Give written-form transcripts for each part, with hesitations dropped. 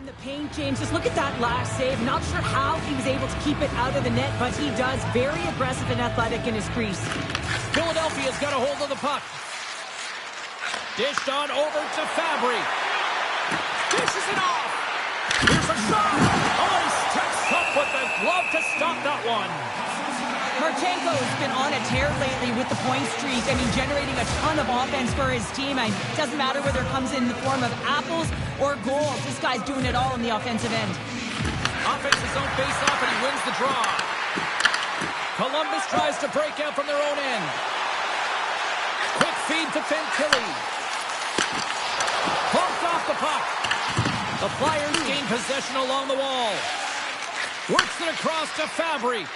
In the paint, James, just look at that last save. Not sure how he was able to keep it out of the net, but he does. Very aggressive and athletic in his crease. Philadelphia's got a hold of the puck. Dished on over to Fabry. Dishes it off. Here's a shot. Oh, he steps up with the glove to stop that one. Marchenko's been on a tear lately with the point streak. I mean, generating a ton of offense for his team. It doesn't matter whether it comes in the form of apples or goals. This guy's doing it all on the offensive end. Offense his own face-off, and he wins the draw. Columbus tries to break out from their own end. Quick feed to Fantilli. Bumped off the puck. The Flyers gain possession along the wall. Works it across to Fabry.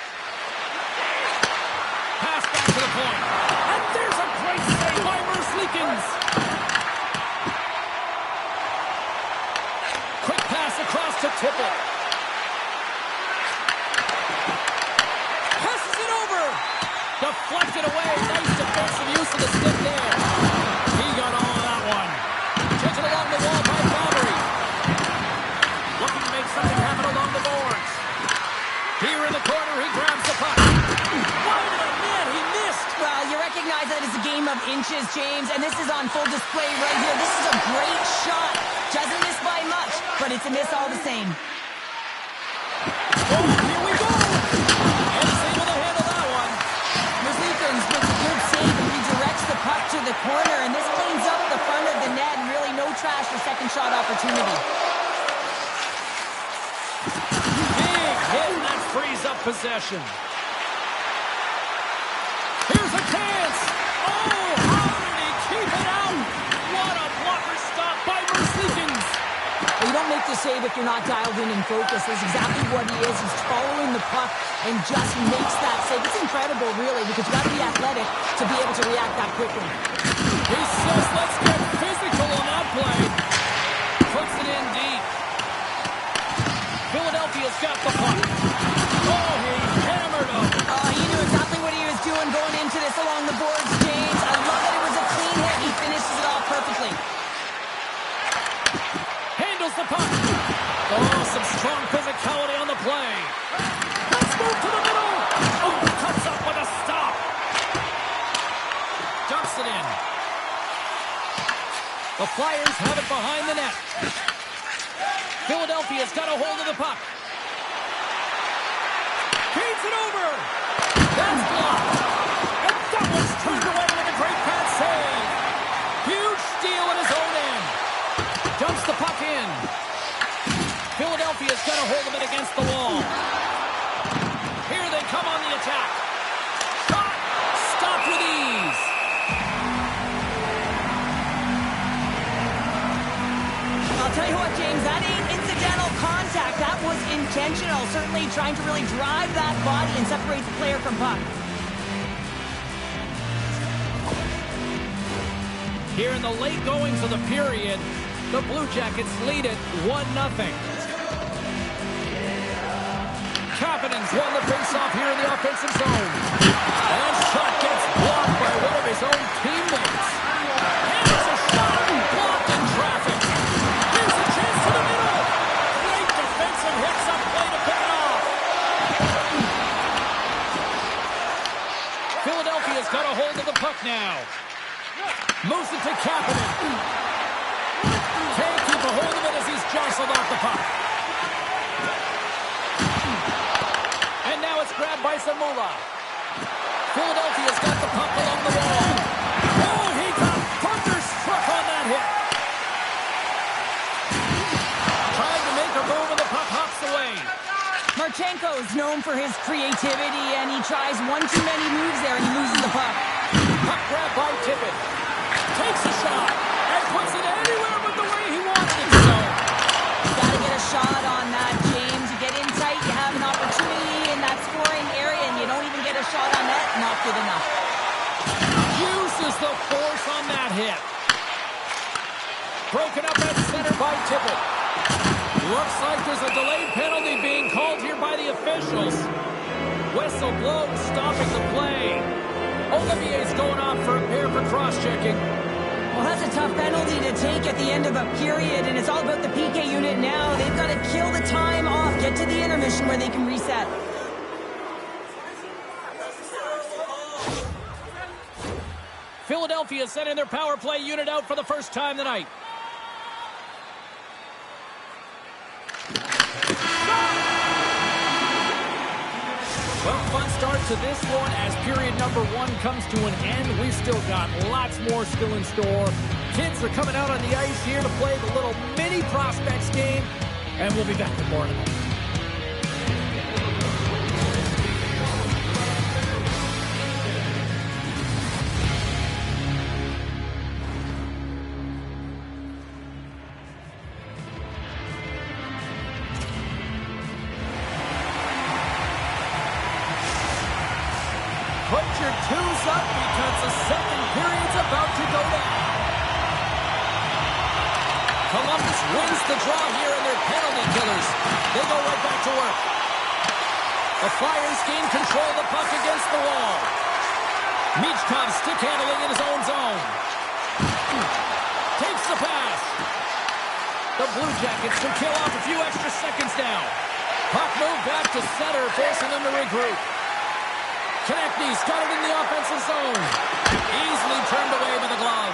Pass back to the point. And there's a great save by Merzlikins. Quick pass across to Tippett. Passes it over. Deflected away. Nice defensive use of the stick there. He got all of that one. Taken along the wall by Fabry. Looking to make something happen along the boards. Here in the corner, he grabs the puck. Wide of the net, he missed. Well, you recognize that it's a game of inches, James, and this is on full display right here. This is a great shot. Doesn't miss by much, but it's a miss all the same. Oh, here we go. And he's able to handle that one. Merzlikins with a good save and redirects the puck to the corner, and this cleans up the front of the net, and really no trash for second shot opportunity. Hit, and that frees up possession. Here's a chance. Oh, how did he keep it out? What a blocker stop by Merzlikins. You don't make the save if you're not dialed in and focused. That's exactly what he is. He's following the puck and just makes that save. It's incredible, really, because you've got to be athletic to be able to react that quickly. He says, let's get physical on that play. Puts it in deep. Philadelphia's got the puck. Oh, he hammered him. He knew exactly what he was doing going into this along the boards, James. I love that it was a clean hit. He finishes it off perfectly. Handles the puck. Oh, some strong physicality on the play. Let's move to the middle. Oh, cuts up with a stop. Dumps it in. The Flyers have it behind the net. Philadelphia's got a hold of the puck. Feeds it over. That's blocked. And that one's turned away with a great pass save. Huge steal in his own end. Dumps the puck in. Philadelphia's got a hold of it against the wall. Here they come on the attack. Shot. Stopped with ease. I'll tell you what, James, that ain't incidental contact. That was intentional. Certainly trying to really drive that body and separate the player from puck. Here in the late goings of the period, the Blue Jackets lead it 1-0. Kapanen's won the faceoff here in the offensive zone. And shot gets blocked by one of his own teammates. And it's a shot blocked in traffic. Here's a chance to the middle. Great defensive hits up play to pick it off. Philadelphia's got a hold of the puck now. Moves it to Kapanen. Can't keep a hold of it as he's jostled off the puck. And now it's grabbed by Zamula. Philadelphia's got the puck along the wall. Oh, he got thunderstruck on that hit. Trying to make a move and the puck hops away. Marchenko's known for his creativity, and he tries one too many moves there, and he loses the puck. Puck grabbed by Tippett. Takes a shot and puts it anywhere but the way he wanted it to go. You gotta get a shot on that, James. You get in tight, you have an opportunity in that scoring area, and you don't even get a shot on that. Not good enough. Uses the force on that hit. Broken up at center by Tippett. Looks like there's a delayed penalty being called here by the officials. Whistle blows, stopping the play. Olivier's going off for a pair for cross-checking. Well, that's a tough penalty to take at the end of a period, and it's all about the PK unit now. They've got to kill the time off, get to the intermission where they can reset. Philadelphia sending their power play unit out for the first time tonight. Well, fun start to this one as period number 1 comes to an end. We've still got lots more still in store. Kids are coming out on the ice here to play the little mini prospects game, and we'll be back with more in a moment. Put your twos up because the second period's about to go down. Columbus wins the draw here in their penalty killers. They go right back to work. The Flyers gain control of the puck against the wall. Michkov stick handling in his own zone. Takes the pass. The Blue Jackets can kill off a few extra seconds now. Puck moved back to center, forcing them to regroup. Konechny's got it in the offensive zone. Easily turned away by the glove.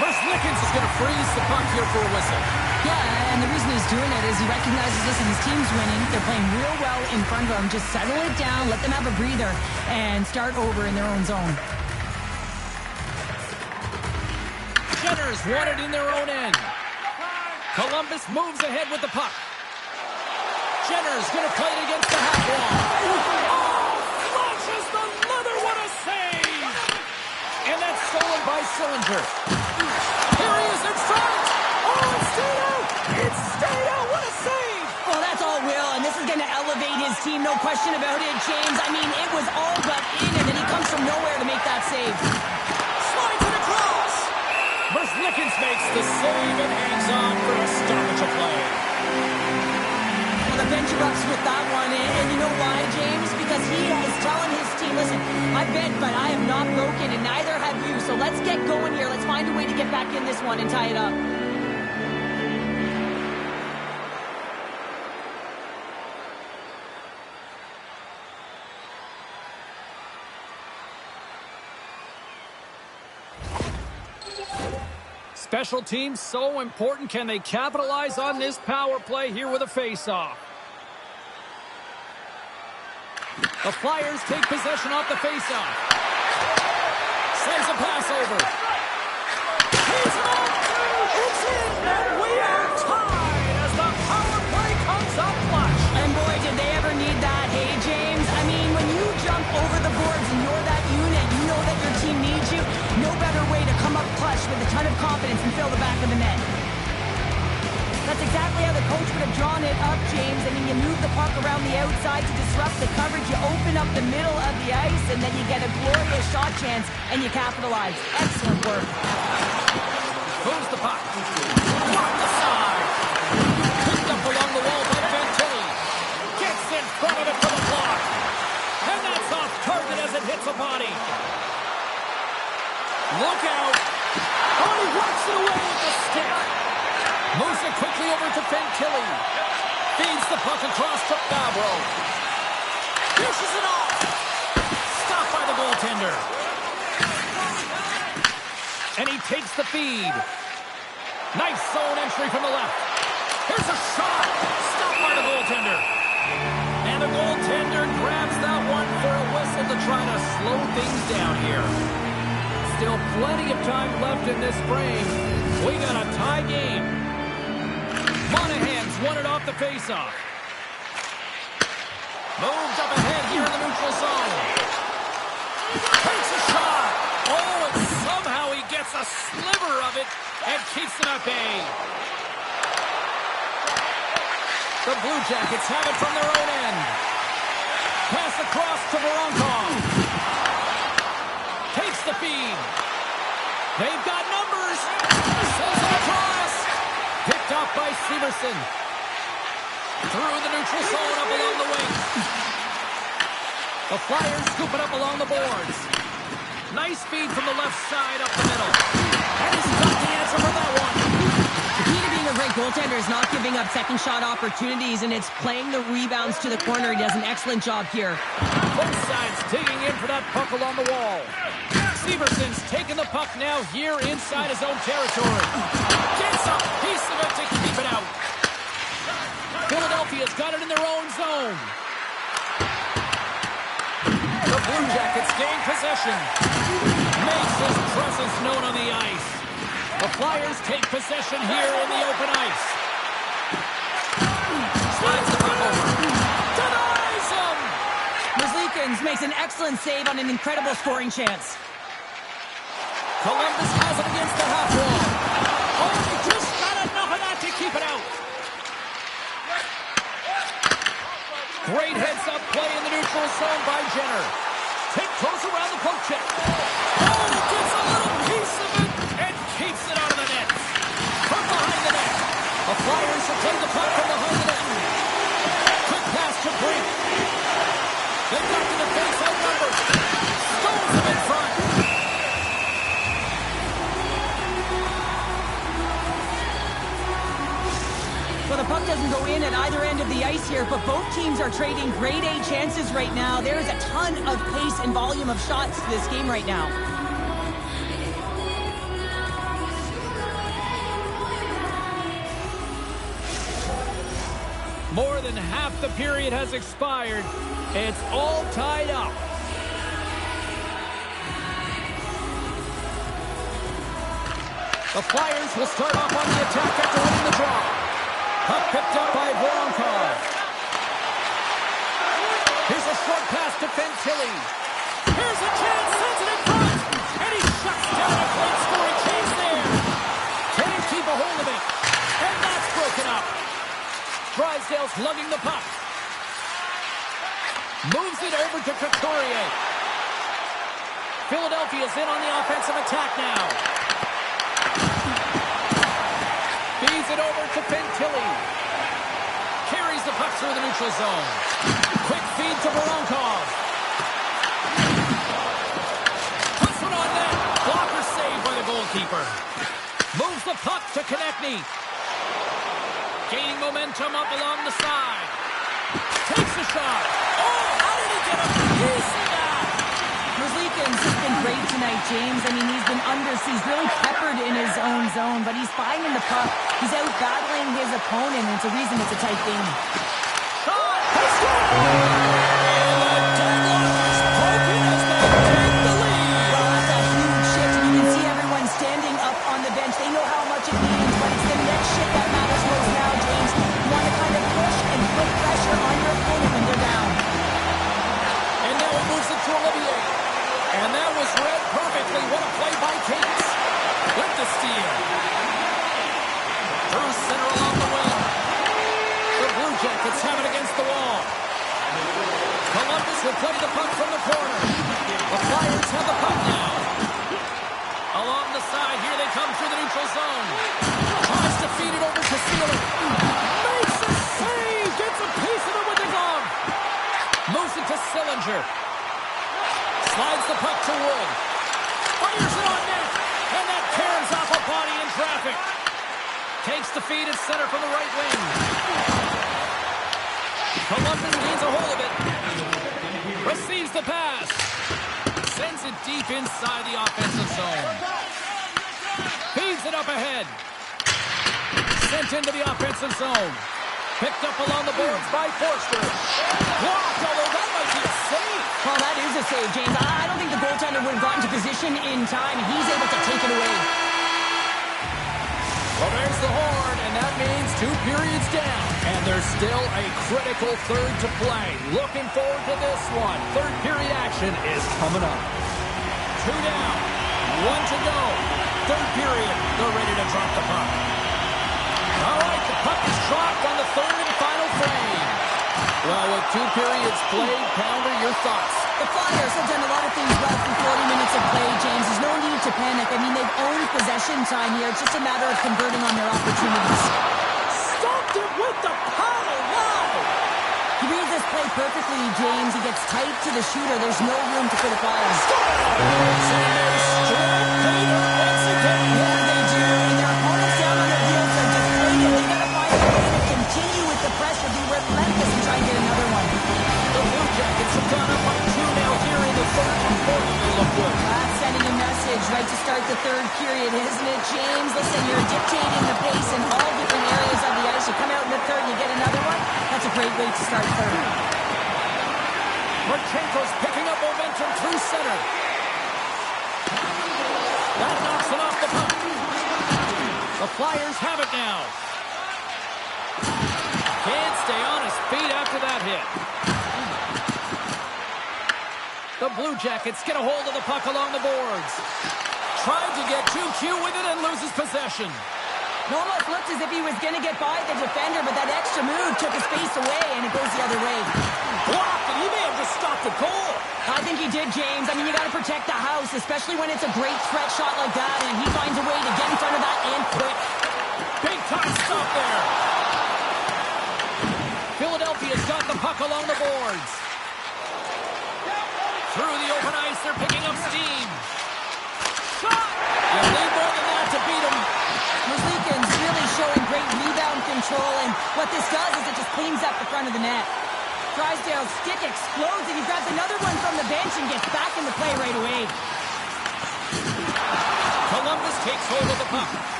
Lickens is going to freeze the puck here for a whistle. Yeah, and the reason he's doing it is he recognizes, listen, his team's winning. They're playing real well in front of him. Just settle it down, let them have a breather, and start over in their own zone. Jenner's won it in their own end. Columbus moves ahead with the puck. Jenner's going to play it against the half wall. Flashes the leather, what a save! And that's stolen by Sillinger. Here he is in front! Oh, it's stayed out! It's stayed out, what a save! Well, that's all Will, and this is going to elevate his team, no question about it, James. I mean, it was all but in, and then he comes from nowhere to make that save. Slides it across! Lickens makes the save and hangs on for a stoppage of play. Well, the bench erupts with that one, and you know why, James? Because he is telling his team, listen, I bet, but I am not broken, and neither have you, so let's get going here. Let's find a way to get back in this one and tie it up. Special teams so important. Can they capitalize on this power play here with a face-off? The Flyers take possession off the face-off. Sends a pass over. He's up! It's in! And we are tied as the power play comes up clutch. And boy, did they ever need that, hey, James? I mean, when you jump over the boards and you're that unit, you know that your team needs you. No better way to come up clutch with a ton of confidence and fill the back of the net. That's exactly how the coach would have drawn it up, James. I mean, you move the puck around the outside to disrupt the coverage. You open up the middle of the ice, and then you get a glorious shot chance, and you capitalize. Excellent work. Moves the puck. Block the side. Picked up along the wall by Fantilli. Gets in front of it for the block. And that's off target as it hits a body. Look out. Oh, he walks it away with the stick. Moves it quickly over to Fantilli. Feeds the puck across to Fabro. Dishes it off. Stopped by the goaltender. And he takes the feed. Nice zone entry from the left. Here's a shot. Stopped by the goaltender. And the goaltender grabs that one for a whistle to try to slow things down here. Still plenty of time left in this frame. We got a tie game. Monahan's won it off the faceoff. Moved up ahead here in the neutral zone. Takes a shot. Oh, and somehow he gets a sliver of it and keeps it at bay. The Blue Jackets have it from their own end. Pass across to Voronkov. Takes the feed. They've got numbers. Sends it across. Picked off by Severson. Through the neutral zone up along the wing. The Flyers scoop it up along the boards. Nice feed from the left side up the middle. And got the answer for that one. The key to being a great goaltender is not giving up second shot opportunities, and it's playing the rebounds to the corner. He does an excellent job here. Both sides digging in for that puck along the wall. Severson's taking the puck now here inside his own territory. Gets a piece of it to keep it out. Philadelphia's got it in their own zone. The Blue Jackets gain possession. Makes his presence known on the ice. The Flyers take possession here in the open ice. Slides the puck over. Denies him! Merzlikins makes an excellent save on an incredible scoring chance. Columbus has it against the half wall. Oh, they just got enough of that to keep it out. Great heads-up play in the neutral zone by Jenner. Tiptoes around the poke check. Oh, gets a little piece of it and keeps it out of the net. From behind the net. The Flyers have played the puck from behind the net. Quick pass to Brink. They've got the defense outnumbered. Stones him in front. Well, the puck doesn't go in at either end of the ice here, but both teams are trading grade A chances right now. There is a ton of pace and volume of shots to this game right now. More than half the period has expired. It's all tied up. The Flyers will start off on the attack after winning the draw. Puck picked up by Voronkov. Here's a short pass to Fantilli. Here's a chance, sends it in front, and he shuts down a great scoring chance there. Can't keep a hold of it, and that's broken up. Drysdale's lugging the puck. Moves it over to Couturier. Philadelphia's in on the offensive attack now. Feeds it over to Fantilli. Carries the puck through the neutral zone. Quick feed to Voronkov. Puts one on net. Blocker saved by the goalkeeper. Moves the puck to Konechny. Gaining momentum up along the side. Takes a shot. Oh, how did he get a piece of that? Merzlikins has been great tonight, James. I mean, he's been he's really peppered in his own zone, but he's finding the puck. He's out battling his opponent, and it's a reason it's a tight game. Shot! He scored! And the deadlock is broken as they take the lead. Well, that's a huge shift, and you can see everyone standing up on the bench. They know how much it means, but it's the next shift that matters most now, James. You want to kind of push and put pressure on your opponent when they're down. And now he moves it to Olivier. And that was read perfectly. What a play by Cates. With the steal. Through center along the wing. The Blue Jackets have it against the wall. Columbus will play the puck from the corner. The Flyers have the puck now. Along the side, here they come through the neutral zone. Tries to feed it over to Sealer. Makes a save. Gets a piece of it with the glove. Moves it to Sillinger. Slides the puck to Wood. Fires it on net. And that tears off a body in traffic. Takes the feed at center from the right wing. Columbus gains a hold of it. Receives the pass. Sends it deep inside the offensive zone. Feeds it up ahead. Sent into the offensive zone. Picked up along the boards by Forster. Blocked, although that might be a save. Well, that is a save, James. I don't think the goaltender would have gotten to position in time. He's able to take it away. Well, there's the horn, and that means 2 periods down. And there's still a critical third to play. Looking forward to this one. Third period action is coming up. 2 down, 1 to go. Third period, they're ready to drop the puck. All right, the puck is dropped on the third and final frame. Well, with 2 periods played, Pounder, your thoughts? The Flyers have done a lot of things well through 40 minutes of play, James. There's no need to panic. I mean, they've owned possession time here. It's just a matter of converting on their opportunities. Stopped it with the paddle. Wow! He reads this play perfectly, James. He gets tight to the shooter. There's no room to put a fire. And they strike Peter once again. Yeah, they frustrated, isn't it, James? Listen, you're dictating the pace in all different areas of the ice. You come out in the third and you get another one. That's a great way to start third. Marchenko's picking up momentum through center. That knocks it off the puck. The Flyers have it now. Can't stay on his feet after that hit. The Blue Jackets get a hold of the puck along the boards. Tried to get too cute with it and loses possession. It almost looked as if he was going to get by the defender, but that extra move took his face away, and it goes the other way. Blocked, and he may have just stopped the goal. I think he did, James. I mean, you got to protect the house, especially when it's a great threat shot like that, and he finds a way to get in front of that and quick. Big time stop there. Philadelphia's got the puck along the boards. Through the open ice, they're picking up steam. Shot! You need more than that to beat him. Merzlikins really showing great rebound control, and what this does is it just cleans up the front of the net. Drysdale's stick explodes, and he grabs another one from the bench and gets back in the play right away. Columbus takes hold of the puck.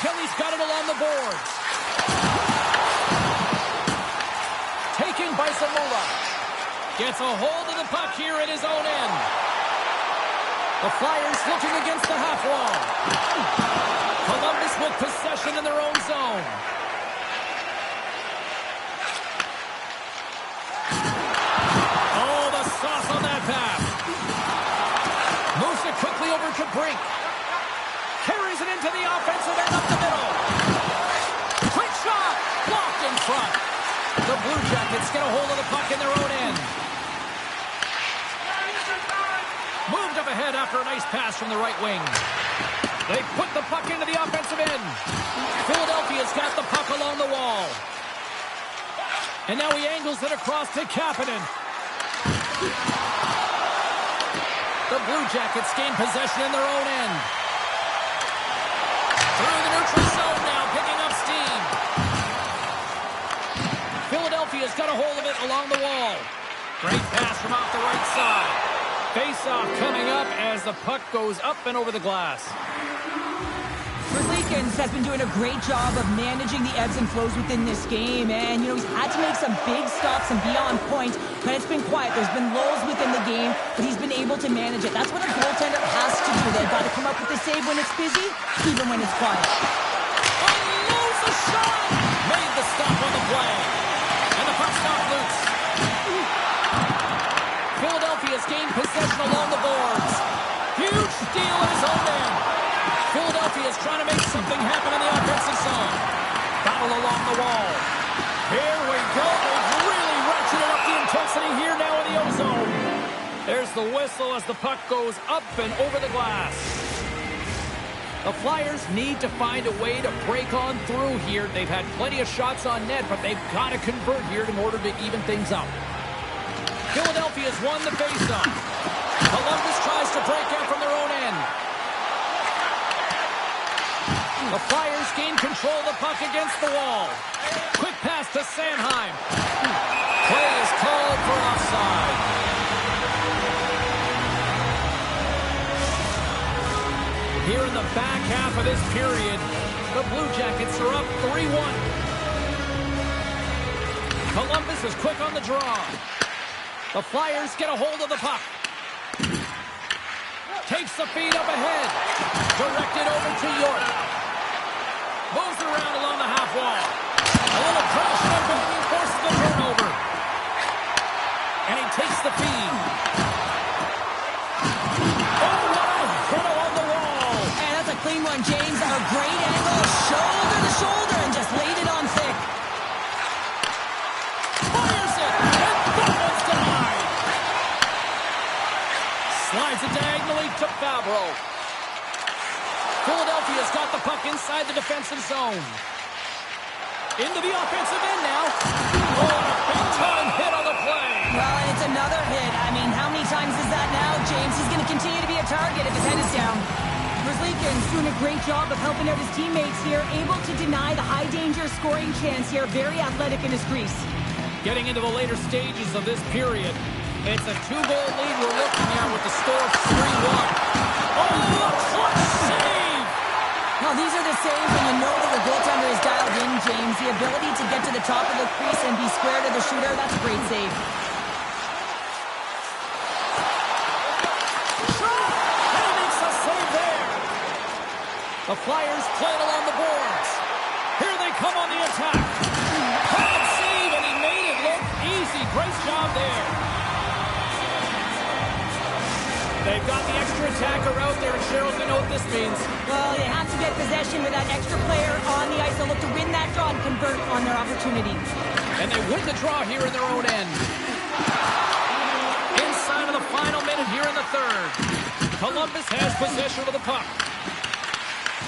Kelly's got it along the boards. Taken by Zamula. Gets a hold of the puck here at his own end. The Flyers looking against the half wall. Columbus with possession in their own zone. Oh, the sauce on that pass. Moves it quickly over to Brink. Carries it into the offensive end up the middle. Quick shot. Blocked in front. The Blue Jackets get a hold of the puck in their own end. Moved up ahead after a nice pass from the right wing. They put the puck into the offensive end. Philadelphia's got the puck along the wall. And now he angles it across to Kapanen. The Blue Jackets gain possession in their own end. Through the neutral zone now, picking up steam. Philadelphia's got a hold of it along the wall. Great pass from off the right side. Face-off coming up as the puck goes up and over the glass. Merzlikins has been doing a great job of managing the ebbs and flows within this game, and he's had to make some big stops and be on point, but it's been quiet. There's been lulls within the game, but he's been able to manage it. That's what a goaltender has to do. They've got to come up with the save when it's busy, even when it's quiet. Unloads the shot! Made the stop on the play. And the puck stop loose. Philadelphia's gained possession along the boards. Huge steal in his own end. Philadelphia's trying to make something happen in the offensive zone. Battle along the wall. Here we go. They've really ratcheted up the intensity here now in the O-zone. There's the whistle as the puck goes up and over the glass. The Flyers need to find a way to break on through here. They've had plenty of shots on net, but they've got to convert here in order to even things up. Philadelphia's won the faceoff. Columbus tries to break out from their own end. The Flyers gain control of the puck against the wall. Quick pass to Sanheim. Play is called for offside. Here in the back half of this period, the Blue Jackets are up 3-1. Columbus is quick on the draw. The Flyers get a hold of the puck. Takes the feed up ahead. Directed over to York. Moves around along the half wall. A little crash and he forces the turnover. And he takes the feed. Oh, what a hit along the wall. And that's a clean one, James. A great angle, shoulder to shoulder, and just laid it on thick. Fires it. And that one's denied. Slides it diagonally to Fabro. Philadelphia's got the puck inside the defensive zone. Into the offensive end now. Oh, and a big-time hit on the play. Well, and it's another hit. I mean, how many times is that now, James? He's going to continue to be a target if his head is down. Merzlikins doing a great job of helping out his teammates here, able to deny the high-danger scoring chance here. Very athletic in his crease. Getting into the later stages of this period, it's a 2-goal lead we're looking at with the score 3-1. Oh, clutch save! Now, these are the saves when you know that your goaltender is dialed in, James. The ability to get to the top of the crease and be square to the shooter, that's a great save. And he makes a save there. The Flyers play it along the boards. Here they come on the attack. Hard save, and he made it look easy. Great job there. They've got the extra attacker out there, and Cheryl, we know what this means. Well, they have to get possession with that extra player on the ice. They'll look to win that draw and convert on their opportunities. And they win the draw here in their own end. Inside of the final minute here in the third. Columbus has possession of the puck.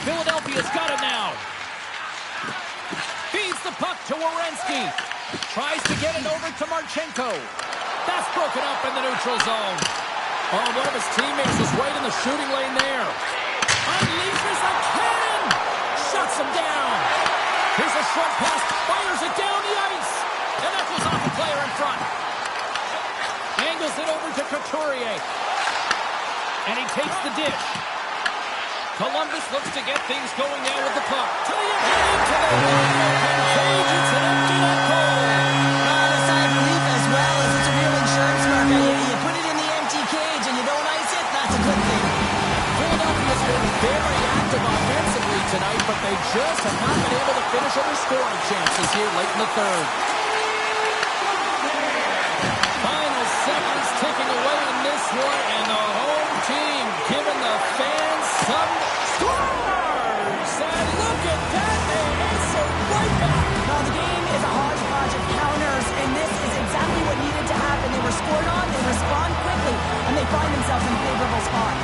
Philadelphia's got it now. Feeds the puck to Werenski. Tries to get it over to Marchenko. That's broken up in the neutral zone. Oh, one of his teammates is right in the shooting lane there. Unleashes a cannon. Shuts him down. Here's a short pass. Fires it down the ice. And that goes off the player in front. Angles it over to Couturier. And he takes the dish. Columbus looks to get things going now with the puck. To the end, to the wide open cage. It's an empty net goal. A sigh of relief as well, as it's a real insurance marker. You put it in the empty cage and you don't ice it, that's a good thing. Philadelphia's been very active offensively tonight, but they just have not been able to finish on their scoring chances here late in the third. Final seconds ticking away in this one, and the home team giving the fans some scores! And look at that, they answer right back! Now, the game is a hodgepodge of counters, and this is exactly what needed to happen. They were scored on, they respond quickly, and they find themselves in a favorable spot.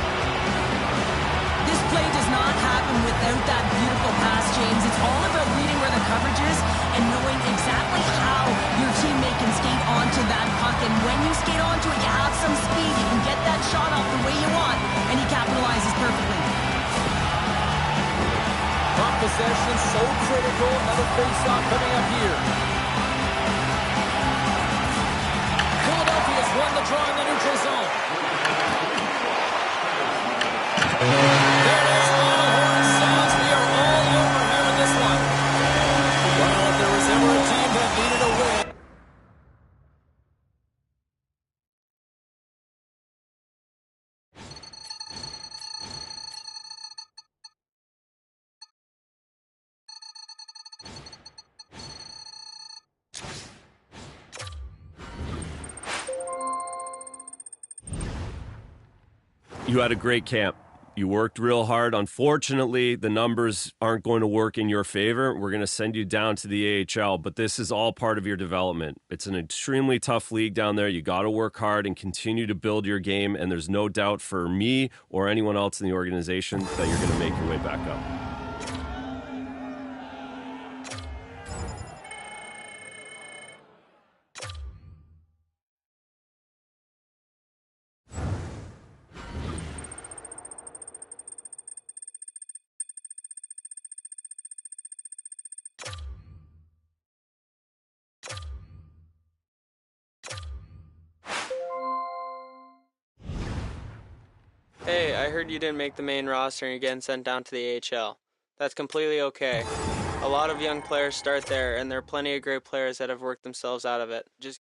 This play does not happen without that beautiful pass, James. It's all about reading where the coverage is and knowing exactly how your teammate can skate onto that puck. And when you skate onto it, you have some speed. You can get that shot off the way you want, and he capitalizes perfectly. Puck possession so critical. Another face-off coming up here. Philadelphia's won the draw in the neutral zone. There it is. Oh, the horn sounds. We are all over here in this one. Well, if there was ever a team that needed a win. You had a great camp. You worked real hard. Unfortunately, the numbers aren't going to work in your favor. We're going to send you down to the AHL, but this is all part of your development. It's an extremely tough league down there. You got to work hard and continue to build your game, and there's no doubt for me or anyone else in the organization that you're going to make your way back up. Hey, I heard you didn't make the main roster and you're getting sent down to the AHL. That's completely okay. A lot of young players start there, and there are plenty of great players that have worked themselves out of it. Just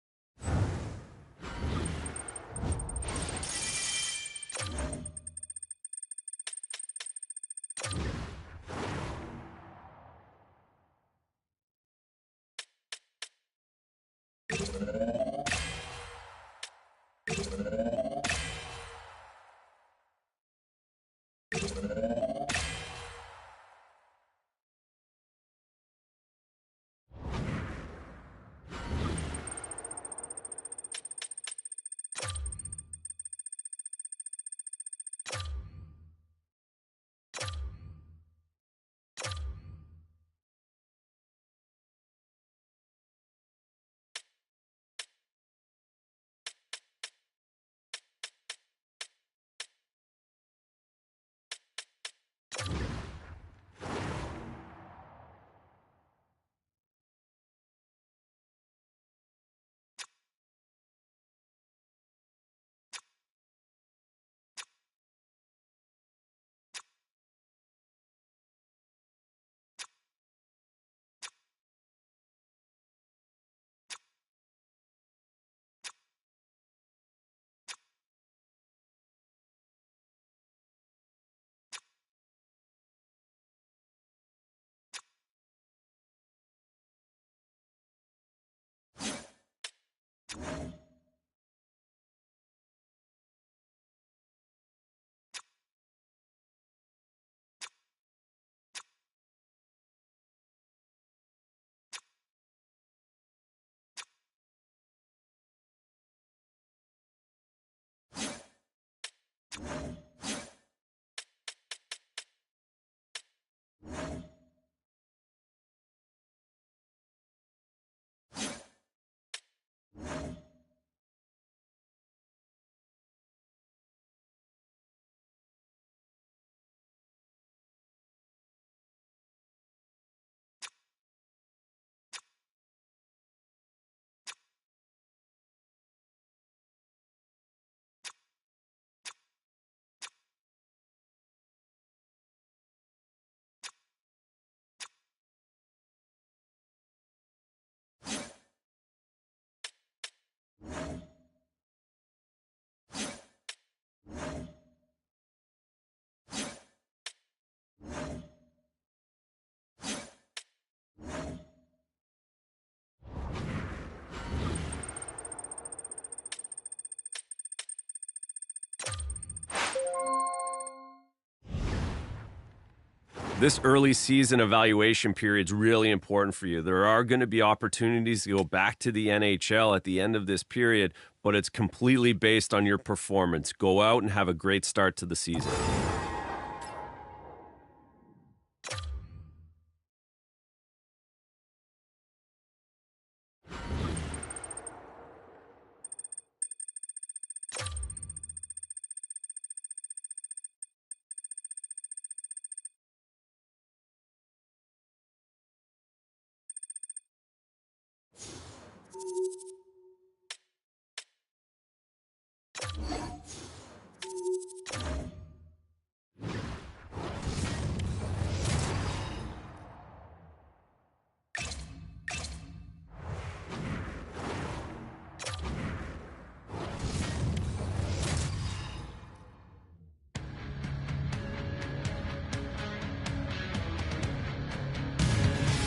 This early season evaluation period is really important for you. There are going to be opportunities to go back to the NHL at the end of this period, but it's completely based on your performance. Go out and have a great start to the season.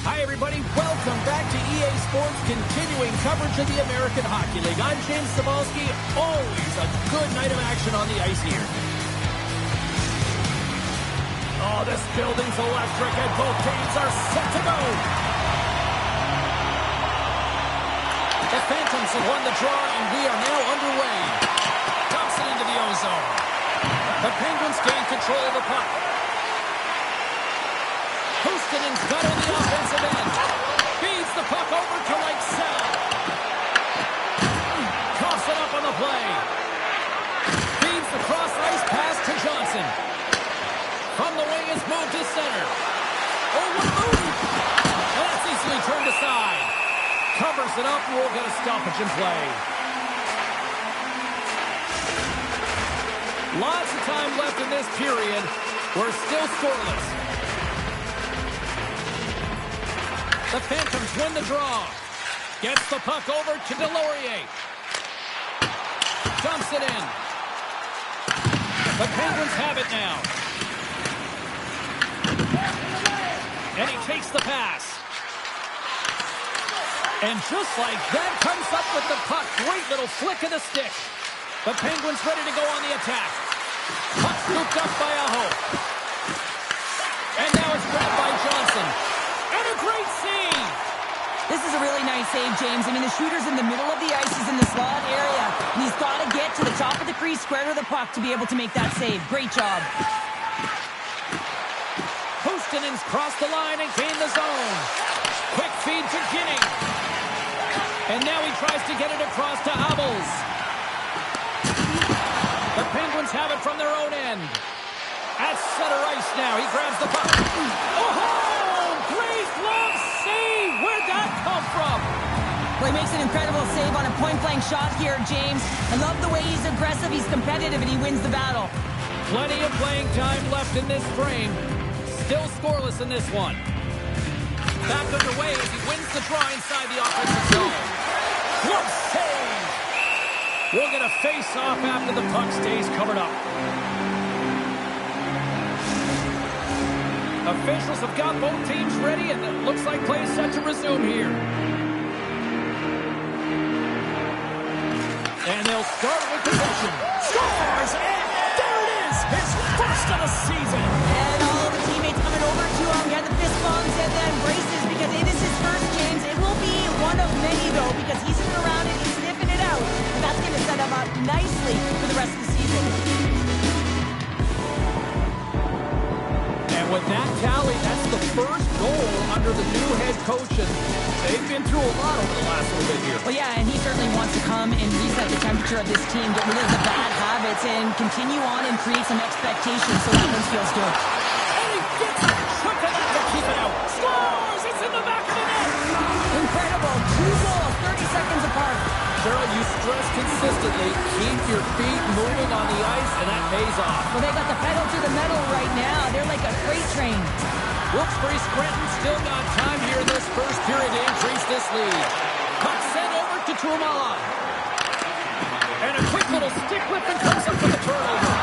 Hi, everybody. Welcome back to EA Sports, continuing coverage of the American Hockey League. I'm James Cybulski. Always a good night of action on the ice here. Oh, this building's electric, and both teams are set to go. The Phantoms have won the draw, and we are now underway. Dumps it into the O-zone. The Penguins gain control of the puck. Houston's got on the offensive end. Feeds the puck over to Leixell. Coughs it up on the play. Feeds the cross-ice pass to Johnson. From the wing is moved to center. Oh, what a move! And that's easily turned aside. Covers it up, and we'll get a stoppage in play. Lots of time left in this period. We're still scoreless. The Phantoms win the draw. Gets the puck over to Delorier. Dumps it in. The Penguins have it now. And he takes the pass. And just like that, comes up with the puck. Great little flick of the stick. The Penguins ready to go on the attack. Puck scooped up by Aho. And now it's grabbed by Johnson. And a great save! This is a really nice save, James. I mean, the shooter's in the middle of the ice. He's in the slot area. And he's got to get to the top of the crease, square to the puck, to be able to make that save. Great job. Houston's crossed the line and gained the zone. Quick feed to Ginning. And now he tries to get it across to Abels. The Penguins have it from their own end. At center ice now. He grabs the puck. Oh, great long save. Where'd that come from? Well, he makes an incredible save on a point-blank shot here, James. I love the way he's aggressive, he's competitive, and he wins the battle. Plenty of playing time left in this frame. Still scoreless in this one. Back underway as he wins the draw inside the offensive zone. What save! We'll get a face-off after the puck stays covered up. Officials have got both teams ready, and it looks like play is set to resume here. And they'll start with possession. Scores! And there it is! His first of the season! And all of the teammates coming over to him. He had the fist bumps and the embraces because it is his first, James. It will be one of many, though, because he's been around it, he's sniffing it out. And that's going to set him up nicely for the rest of the season. And with that tally, that's the first goal under the new head coach. And they've been through a lot over the last little bit here. Well, yeah, and he certainly wants to come and reset the temperature of this team, get rid of the bad habits, and continue on and create some expectations so that this feels good. And he gets a trick of that to keep it out. Scores! It's in the back of the net! Incredible. 2 goals, 30 seconds apart. Cheryl, you stress consistently, keep your feet moving on the ice, and that pays off. Well, they got the pedal to the metal right now. They're like a freight train. Wilkes-Barre Scranton still got time here in this first period to increase this lead. Puck sent over to Trumala. And a quick little stick whip and comes up with a turnover.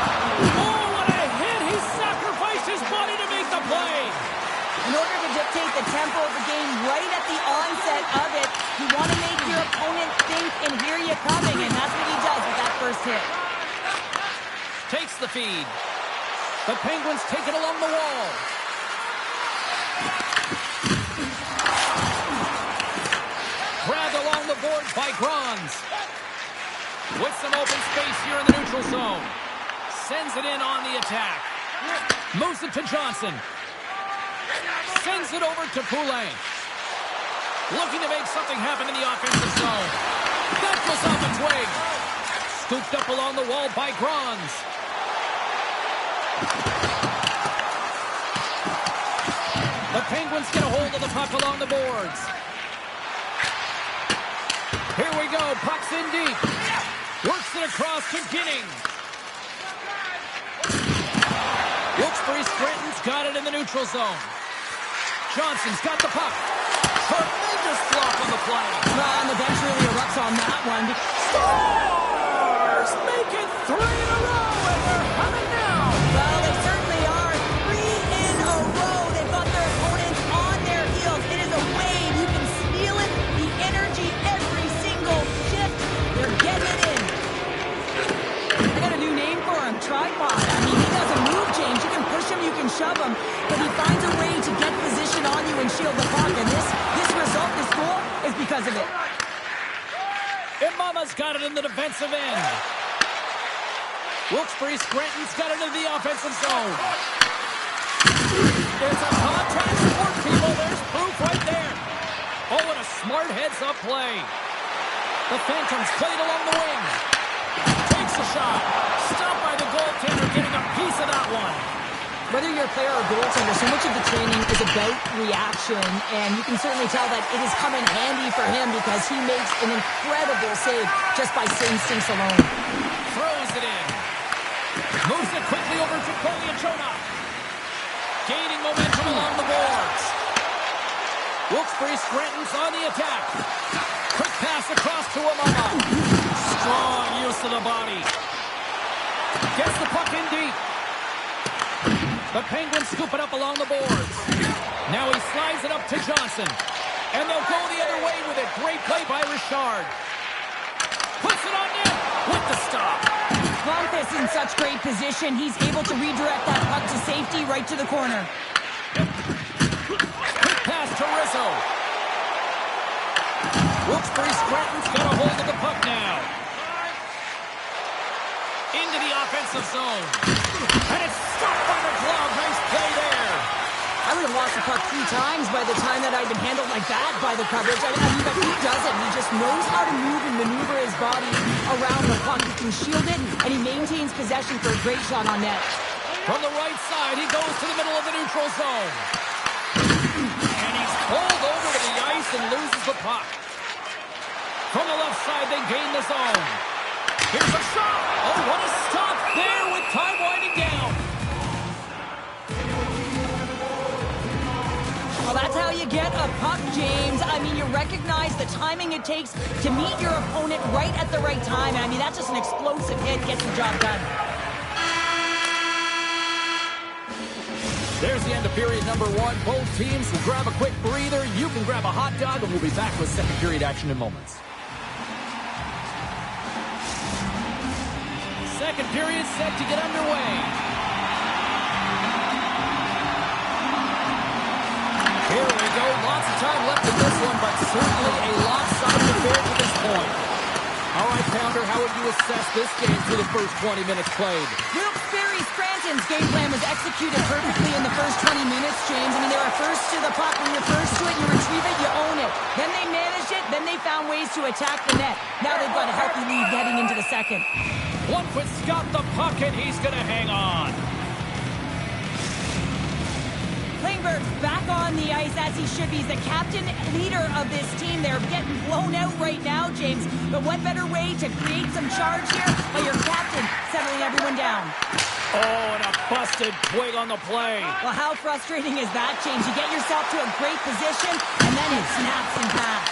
Oh, what a hit! He sacrificed his body to make the play. In order to dictate the tempo of the game right at the onset of it, you want to make your opponent think and hear you coming, and that's what he does with that first hit. Takes the feed. The Penguins take it along the wall. Grabbed along the boards by Grons. With some open space here in the neutral zone. Sends it in on the attack. Moves it to Johnson. Sends it over to Poulin. Looking to make something happen in the offensive zone. That goes off a twig. Scooped up along the wall by Grons. The Penguins get a hold of the puck along the boards. Here we go. Puck's in deep. Works it across to Ginning. Wilkes-Barre-Scranton's got it in the neutral zone. Johnson's got the puck. Tremendous block on the play. Well, and the bench really erupts on that one. Stars make it 3 in a row, and they're coming now. Well, they certainly are. 3 in a row. They've got their opponents on their heels. It is a wave. You can feel it. The energy every single shift. They're getting it in. I got a new name for him, Tripod. I mean, he doesn't move, James. You can push him, you can shove him, but he finds a way to get position on you and shield the puck. And this result, this goal, is because of it. Imama's got it in the defensive end. Wilkes-Barre-Scranton's got it in the offensive zone. It's a contact sport, people. There's proof right there. Oh, and a smart heads-up play. The Phantoms played along the wing. Takes a shot. Stopped by the goaltender, getting a piece of that one. Whether you're a player or goaltender, so much of the training is about reaction, and you can certainly tell that it is coming handy for him because he makes an incredible save just by instincts alone. Throws it in. Moves it quickly over to Koliachona. Gaining momentum along the boards. Wilkes-Barre-Scranton's on the attack. Quick pass across to Imama. Strong use of the body. Gets the puck in deep. The Penguins scoop it up along the boards. Now he slides it up to Johnson. And they'll go the other way with it. Great play by Richard. Puts it on net with the stop. Bumpus in such great position. He's able to redirect that puck to safety right to the corner. Quick pass to Rizzo. Wilkes-Barre-Scranton's got a hold of the puck now. Into the offensive zone. And it's stopped by the glove. Nice play there. I would have lost the puck 3 times by the time that I'd been handled like that by the coverage. I mean, but he doesn't. He just knows how to move and maneuver his body around the puck. He can shield it, and he maintains possession for a great shot on net. From the right side, he goes to the middle of the neutral zone. And he's pulled over to the ice and loses the puck. From the left side, they gain the zone. Here's a shot. Oh, what a stop there with time winding down. Well, that's how you get a puck, James. I mean, you recognize the timing it takes to meet your opponent right at the right time. I mean, that's just an explosive hit, gets the job done. There's the end of period number 1. Both teams will grab a quick breather. You can grab a hot dog, and we'll be back with second period action in moments. Second period set to get underway. Here we go. Lots of time left in this one, but certainly a lopsided affair to this point. All right, Pounder, how would you assess this game through the first 20 minutes played? Wilkes-Barre-Scranton's game plan was executed perfectly in the first 20 minutes, James. I mean, they were first to the puck. When you're first to it, you retrieve it, you own it. Then they managed it, then they found ways to attack the net. Now they've got a healthy lead heading into the second. Lundqvist's got the puck, and he's going to hang on. Klingberg's back on the ice as he should be. He's the captain leader of this team. They're getting blown out right now, James. But what better way to create some charge here by your captain settling everyone down? Oh, and a busted twig on the play. Well, how frustrating is that, James? You get yourself to a great position, and then it snaps in half.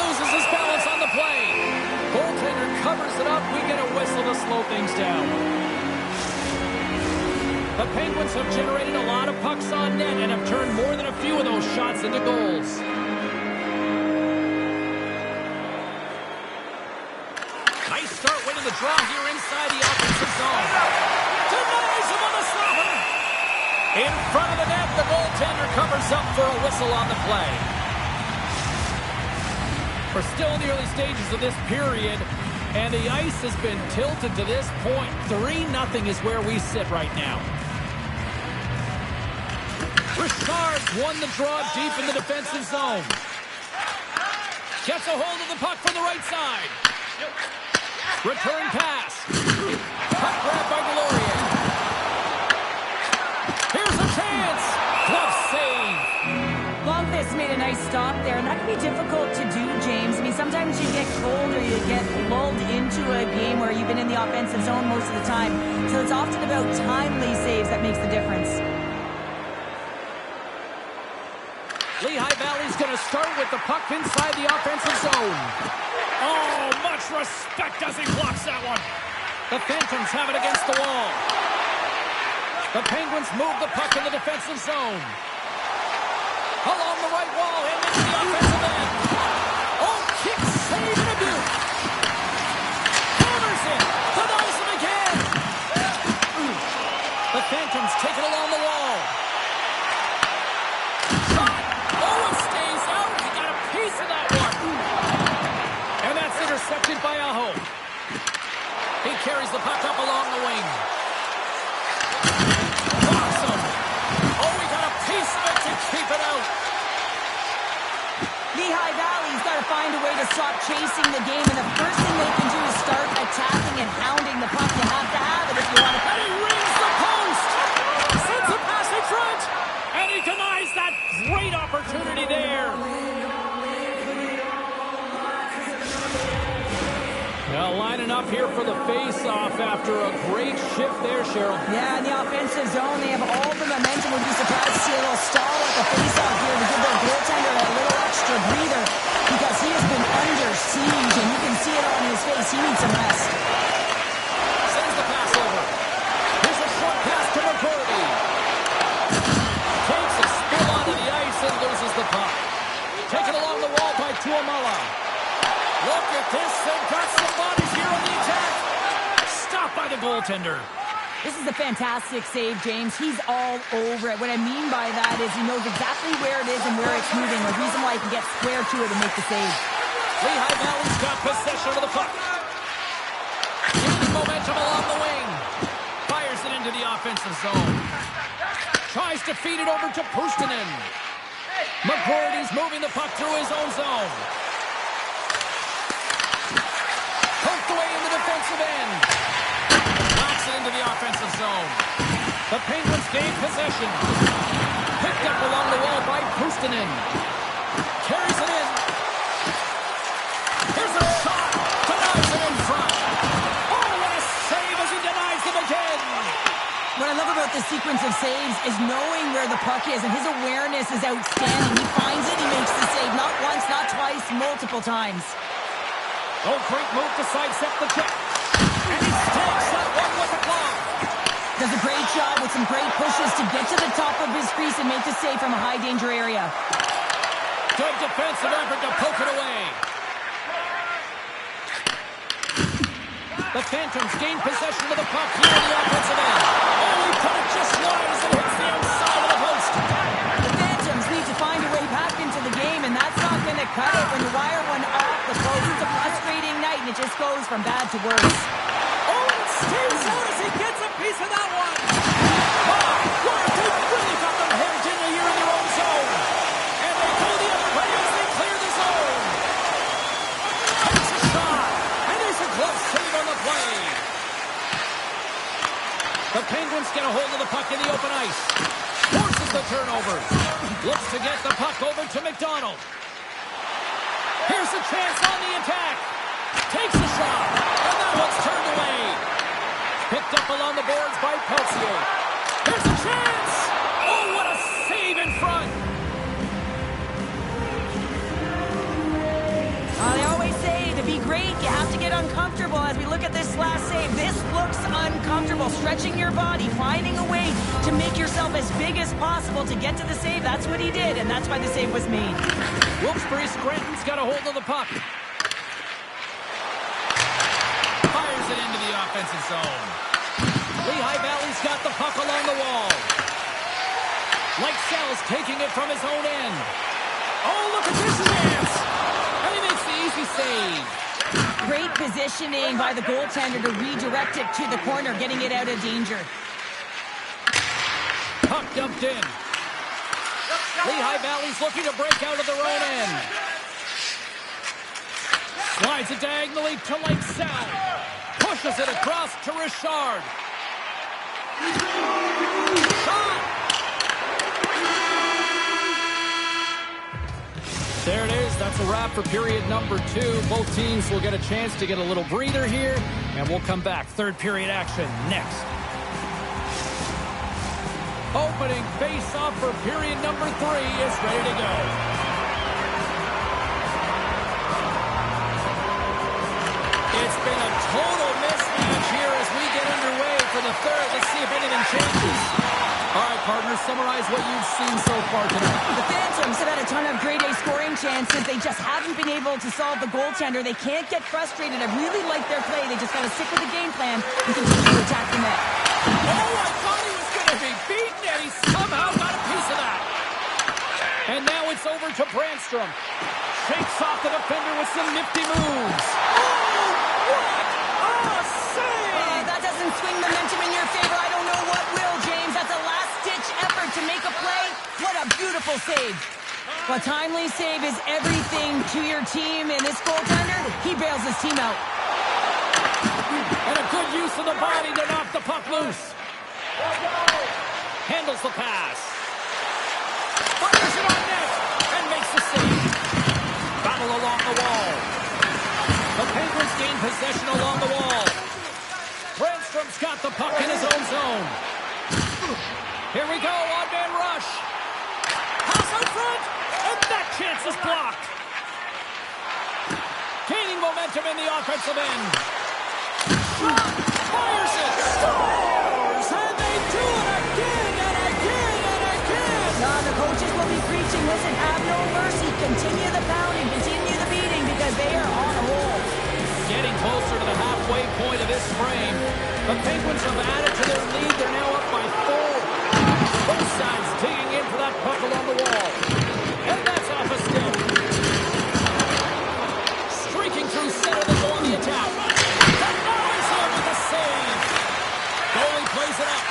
Loses his balance on the play. Goaltender covers it up. We get a whistle to slow things down. The Penguins have generated a lot of pucks on net and have turned more than a few of those shots into goals. Nice start winning the draw here inside the offensive zone. Denies him on the slapper. In front of the net, the goaltender covers up for a whistle on the play. We're still in the early stages of this period, and the ice has been tilted to this point. 3-0 is where we sit right now. Richard won the draw deep in the defensive zone. Gets a hold of the puck from the right side. Return pass. Puck grab by Delorier. Here's a chance. Glove save. Longfist made a nice stop there, and that can be difficult to do, James. I mean, sometimes you get cold or you get lulled into a game where you've been in the offensive zone most of the time. So it's often about timely saves that makes the difference. Lehigh Valley's going to start with the puck inside the offensive zone. Oh, much respect as he blocks that one. The Phantoms have it against the wall. The Penguins move the puck in the defensive zone. Along the right wall and into the offensive end. Oh, kick save and a beaut. Hammers it. Denies him again. The Phantoms take it along the wall. Shot. Oh, it stays out. He got a piece of that one. And that's intercepted by Aho. He carries the puck up along the wing. Awesome. Oh, he got a piece of it to keep it out. Lehigh Valley's got to find a way to stop chasing the game, and the first thing they can do is start attacking and hounding the puck. You have to have it if you want to. And he rings the post. Sends a pass in front. And he denies that great opportunity there. Now lining up here for the face-off after a great shift there, Cheryl. Yeah, in the offensive zone, they have all the momentum. Would be surprised to see a little stall at the face-off here to give their goaltender a little extra breather because he has been under siege, and you can see it on his face. He needs some rest. Sends the pass over. Here's a short pass to McCurdy. Takes a spill onto the ice and loses the puck. Taken along the wall by Tuamala. Look at this. They've got some bodies here on the attack. Stopped by the goaltender. This is a fantastic save, James. He's all over it. What I mean by that is he knows exactly where it is and where it's moving. The reason why he can get square to it and make the save. Lehigh Valley's got possession of the puck. Gaining momentum along the wing. Fires it into the offensive zone. Tries to feed it over to Puustinen. McCurdy's moving the puck through his own zone. Poked away in the defensive end. Knocks it into the offensive zone. The Penguins gain possession. Picked up along the wall by Puustinen. Carries it in. Here's a shot. Denies it in front. Oh, what a save as he denies them again. What I love about this sequence of saves is knowing where the puck is, and his awareness is outstanding. He finds it, he makes the save, not once, not twice, multiple times. Oh, great move to sidestep the check. And he stakes that one with a glove. Does a great job with some great pushes to get to the top of his crease and make the save from a high-danger area. Good defensive effort to poke it away. The Phantoms gain possession of the puck here in the offensive end. Oh, he put it just wide as it hits the outside of the post. The Phantoms need to find a way back into the game, and that's not going to cut it when you wire one off the post. It's a frustrating night, and it just goes from bad to worse. Oh, and stays out as he gets a piece of that one. My word, they've really got them hemmed in here in their own zone. And they go the other way as they clear the zone. Takes a shot, and there's a glove save on the play. The Penguins get a hold of the puck in the open ice. Forces the turnover. Looks to get the puck over to McDonald. Here's a chance on the attack. Takes a shot, and that one's turned away. Picked up along the boards by Peltier. Here's a chance. Oh, what a save in front. They always say to be great, you have to get uncomfortable. As we look at this last save, this looks uncomfortable. Stretching your body, finding a way to make yourself as big as possible to get to the save. That's what he did, and that's why the save was made. Wilkes-Barre Scranton's got a hold of the puck. Bell's taking it from his own end. Oh, look at this chance! And he makes the easy save. Great positioning by the goaltender to redirect it to the corner, getting it out of danger. Puck dumped in. Lehigh Valley's looking to break out of their own end. Slides it diagonally to Lake South. Pushes it across to Richard. Shot! There it is. That's a wrap for period number 2. Both teams will get a chance to get a little breather here, and we'll come back. Third period action next. Opening face-off for period number 3 is ready to go. It's been a total mismatch here as we get underway for the third. Let's see if anything changes. All right, partners, summarize what you've seen so far tonight. The Phantoms have had a ton of grade A scoring chances. They just haven't been able to solve the goaltender. They can't get frustrated. I really like their play. They just got to stick with the game plan and continue to attack the net. Oh, I thought he was going to be beaten, and he somehow got a piece of that. And now it's over to Brandstrom. Shakes off the defender with some nifty moves. Oh, what a save! That doesn't swing momentum in your favor. I don't know what will, James. That's a last-ditch effort to make a play. What a beautiful save. A timely save is everything to your team, and this goaltender, he bails his team out. And a good use of the body to knock the puck loose. Handles the pass. Fires it on net and makes the save. Battle along the wall. The Penguins gain possession along the wall. Brandstrom's got the puck in his own zone. Here we go, on-man rush. Pass out front, and that chance is blocked. Gaining momentum in the offensive end. Shot, fires it, scores, and they do it again and again and again. The coaches will be preaching, listen, have no mercy. Continue the pounding, continue the beating, because they are on a roll. Getting closer to the halfway point of this frame. The Penguins have added to their lead. They're now up by 4. Both sides digging in for that puck along the wall. And that's off a stick. Streaking through center to go on the attack. And now he's here with a save. Goalie plays it up.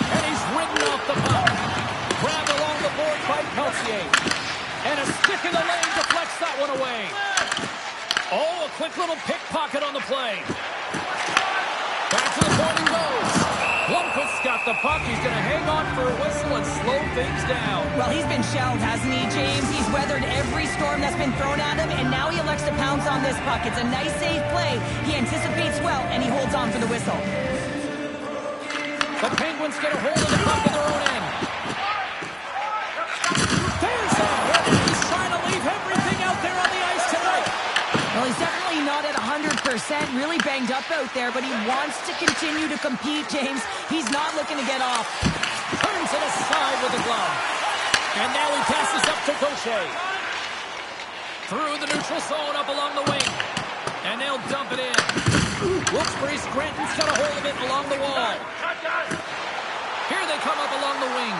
And he's ridden off the puck. Grabbed along the board by Peltier. And a stick in the lane deflects that one away. Oh, a quick little pickpocket on the play. Back to the point he goes. Blomqvist's got the puck. He's going to hang on for a whistle and slow things down. Well, he's been shelled, hasn't he, James? He's weathered every storm that's been thrown at him, and now he elects to pounce on this puck. It's a nice, safe play. He anticipates well, and he holds on for the whistle. The Penguins get a hold of the puck in their own end. There's that. He's trying to leave everything out there on the ice tonight. Well, he's definitely not at 100%, really banged up out there, but he wants to continue to compete, James. He's not looking to get off. Turns it aside with the glove. And now he passes up to Gaucher. Through the neutral zone, up along the wing. And they'll dump it in. Wilkes-Barre Scranton's got a hold of it along the wall. Here they come up along the wing.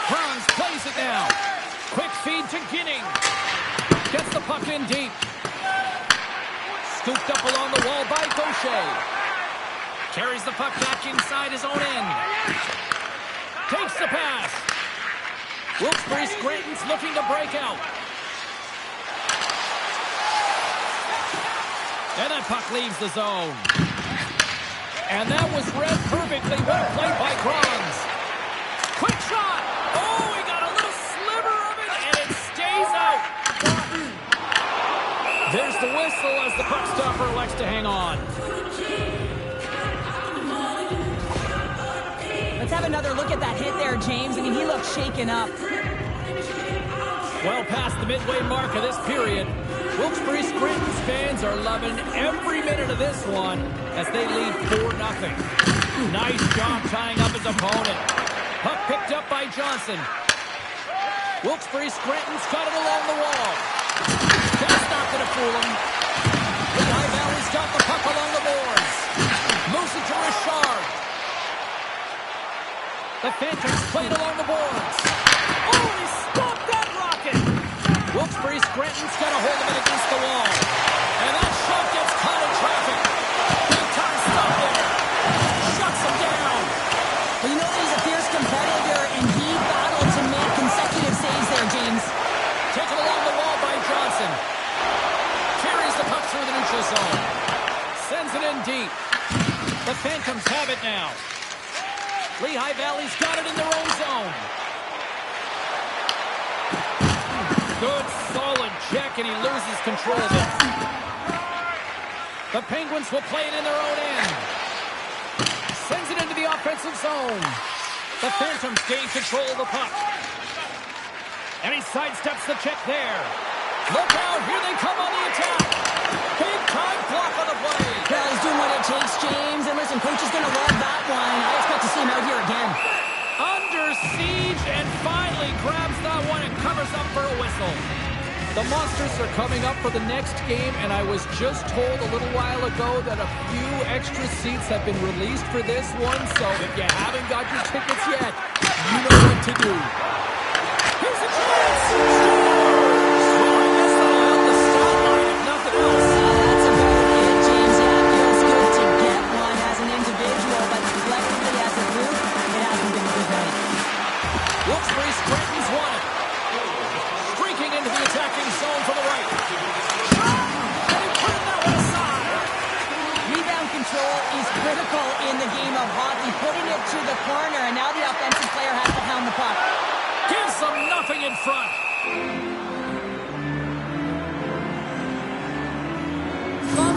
Franz plays it now. Quick feed to Ginning. Gets the puck in deep. Scooped up along the wall by Gaucher. Carries the puck back inside his own end. Takes the pass. Wilkes-Barre Scranton's looking to break out. And that puck leaves the zone. And that was read perfectly. What a play by Franz. Quick shot. Oh, he got a little sliver of it, and it stays out. There's the whistle as the puck stopper elects to hang on. Let's have another look at that hit there, James. I mean, he looks shaken up. Well past the midway mark of this period, Wilkes-Barre Scranton's fans are loving every minute of this one as they lead 4-0. Nice job tying up his opponent. Puck picked up by Johnson. Wilkes-Barre Scranton's got it along the wall. That's not going to fool him. Lehigh Valley's got the puck along the boards. Moves it to Richard. The Phantoms played along the boards. Oh, he stopped that rocket. Wilkes-Barre Scranton's got a hold of it against the wall. And that shot gets caught in traffic. Big time stop there. Shuts him down. Well, you know that he's a fierce competitor, and he battled to make consecutive saves there, James. Taken along the wall by Johnson. Carries the puck through the neutral zone. Sends it in deep. The Phantoms have it now. Lehigh Valley's got it in their own zone. Good, solid check, and he loses control of it. The Penguins will play it in their own end. Sends it into the offensive zone. The Phantoms gain control of the puck. And he sidesteps the check there. Look out, here they come on the attack. Big time block on the play. Well, he's doing what it takes, James. And listen, coach is going to love that one. I expect to see him out here again. Under siege, and finally grabs that one and covers up for a whistle. The Monsters are coming up for the next game, and I was just told a little while ago that a few extra seats have been released for this one, so if you haven't got your tickets yet, you know what to do. Here's a chance! I guess that'll help the stat line, if nothing else. That's about it, James. Yeah, it feels good to get one as an individual, but collectively as a group, it hasn't been a good night. Wilkes-Barre Scranton's won it. Streaking into the attacking zone for the right. And he turned that one aside. Rebound control is critical in the game of hockey, putting it to the corner, and now the offensive player has to pound the puck. Gives them nothing in front.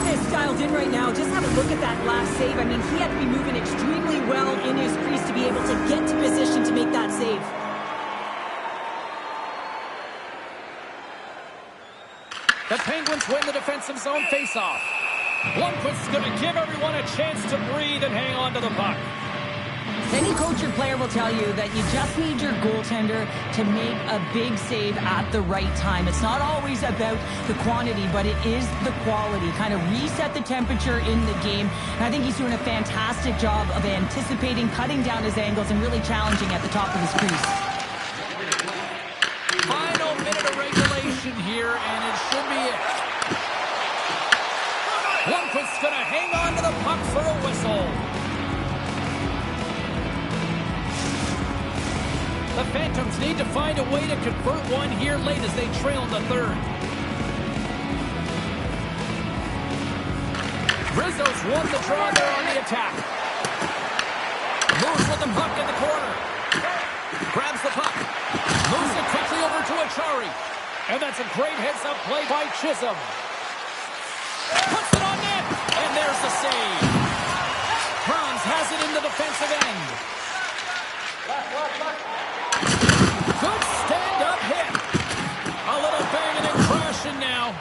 Is dialed in right now. Just have a look at that last save. I mean, he had to be moving extremely well in his crease to be able to get to position to make that save. The Penguins win the defensive zone faceoff. Lundqvist's going to give everyone a chance to breathe and hang on to the puck. Any coach or player will tell you that you just need your goaltender to make a big save at the right time. It's not always about the quantity, but it is the quality. Kind of reset the temperature in the game. And I think he's doing a fantastic job of anticipating, cutting down his angles, and really challenging at the top of his crease. Final minute of regulation here, and it should be it. Lundqvist's going to hang on to the puck for a whistle. The Phantoms need to find a way to convert one here late as they trail in the third. Rizzo's won the draw there on the attack. Moves with the puck in the corner. Grabs the puck. Moves it quickly over to Achari. And that's a great heads-up play by Chisholm. Puts it on net. And there's the save. Franz has it in the defensive end. Good stand-up hit. A little banging and crashing now.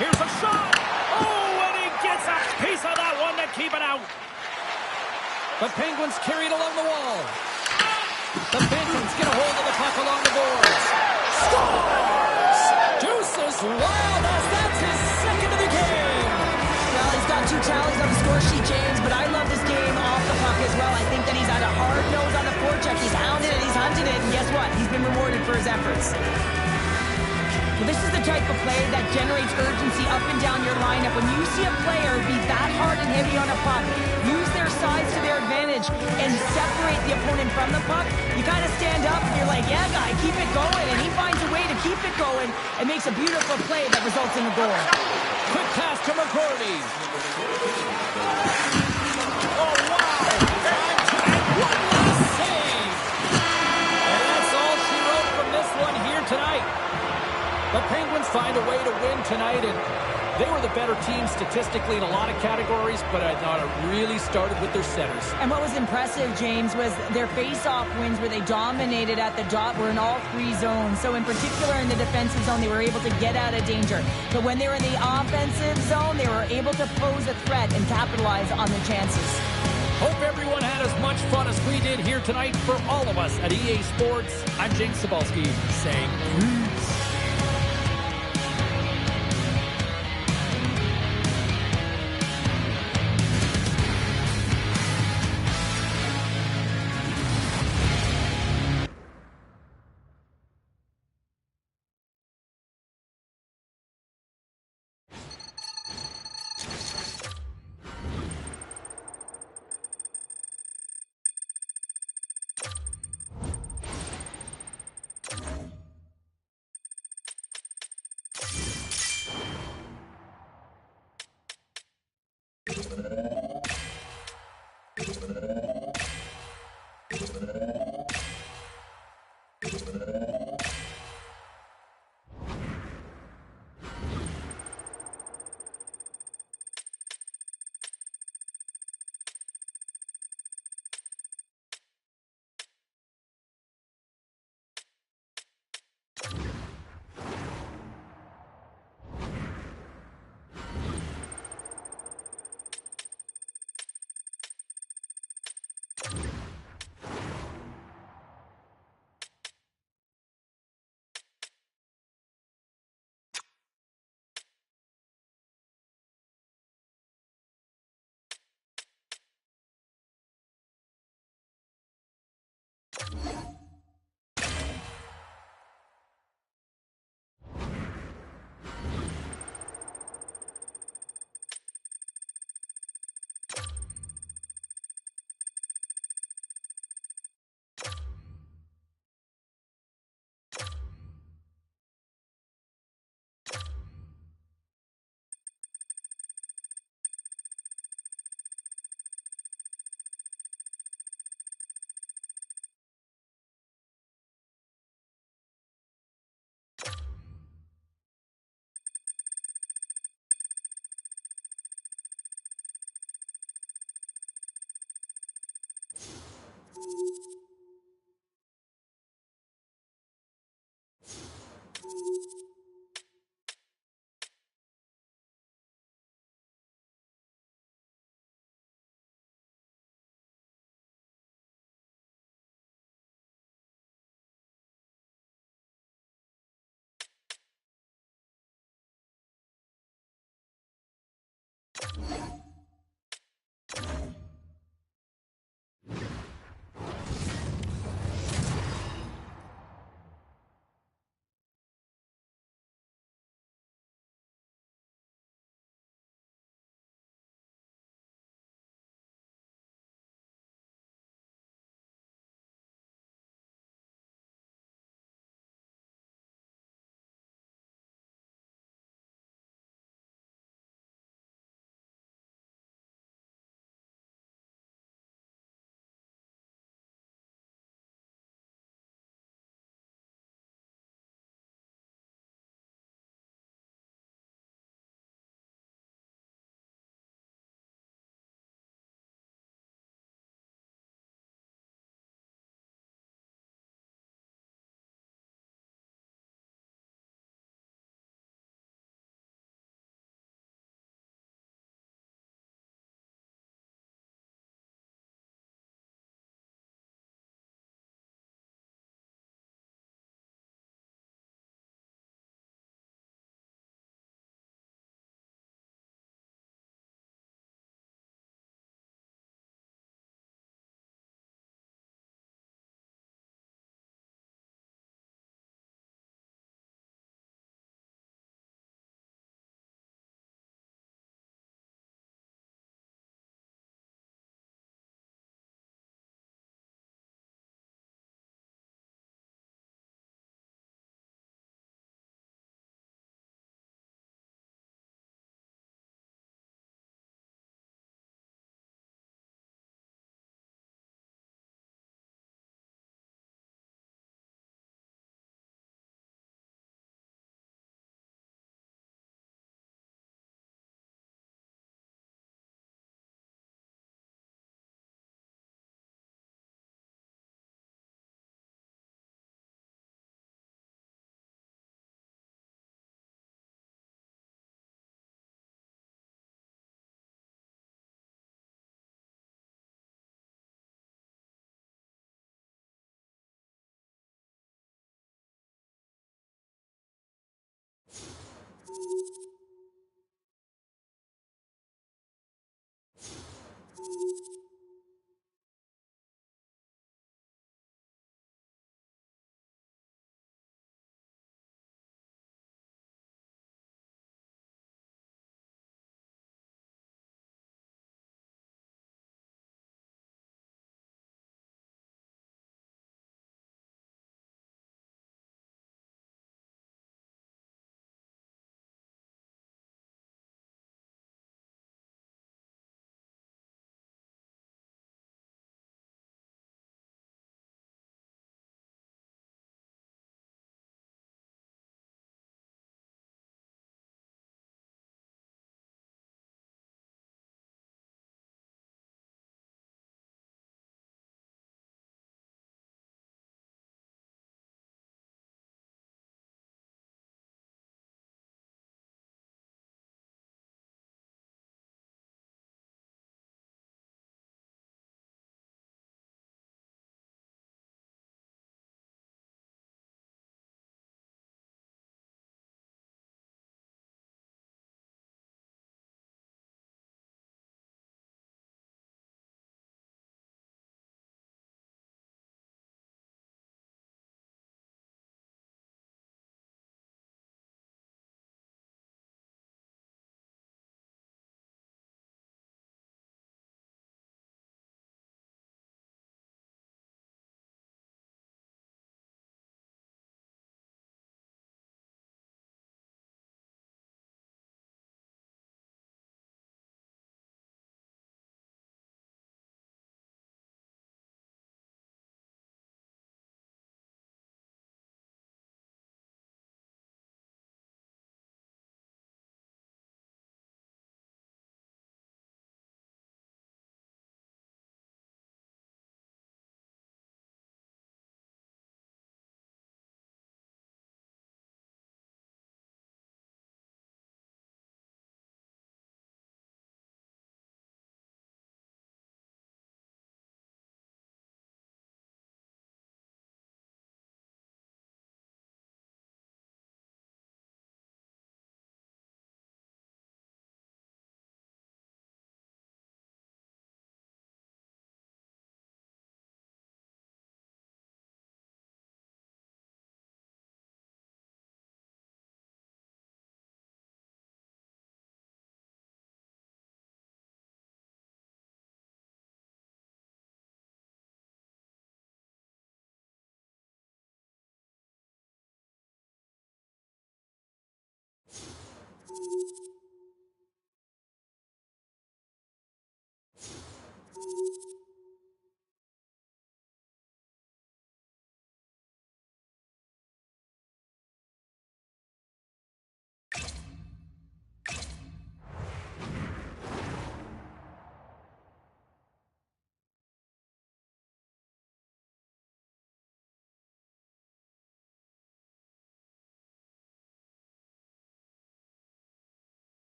Here's a shot. Oh, and he gets a piece of that one to keep it out. The Penguins carry it along the wall. The Phantoms get a hold of the puck along the boards. Scores! Deuces wild as that's his second of the game. Well, he's got 2 tallies on the score sheet, James, but I love this game off the puck as well. I think that he's had a hard nose on the forecheck. He's hounded it, he's hunted it, and guess what? He's been rewarded for his efforts. Well, this is the type of play that generates urgency up and down your lineup. When you see a player be that hard and heavy on a puck, use their size to their advantage, and separate the opponent from the puck, you kind of stand up and you're like, yeah, guy, keep it going. And he finds a way to keep it going and makes a beautiful play that results in a goal. Quick pass to McCordy. Oh, wow. Time to make one last save. And that's all she wrote from this one here tonight. The Penguins find a way to win tonight, and they were the better team statistically in a lot of categories, but I thought it really started with their centers. And what was impressive, James, was their face-off wins where they dominated at the dot were in all 3 zones. So in particular in the defensive zone, they were able to get out of danger. But when they were in the offensive zone, they were able to pose a threat and capitalize on their chances. Hope everyone had as much fun as we did here tonight. For all of us at EA Sports, I'm James Cebulski saying peace.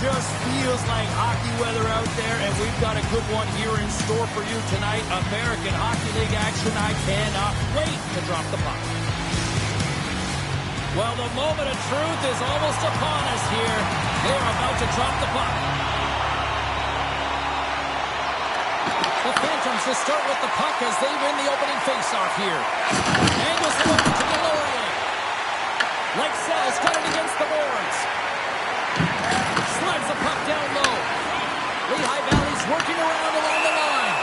Just feels like hockey weather out there, and we've got a good one here in store for you tonight. American Hockey League action. I cannot wait to drop the puck. Well, the moment of truth is almost upon us here. They're about to drop the puck. The Phantoms will start with the puck as they win the opening faceoff here. Angles the puck to Delorier. Like Sells, got it against the boards. Slides the puck down low. Lehigh Valley's working around along the line.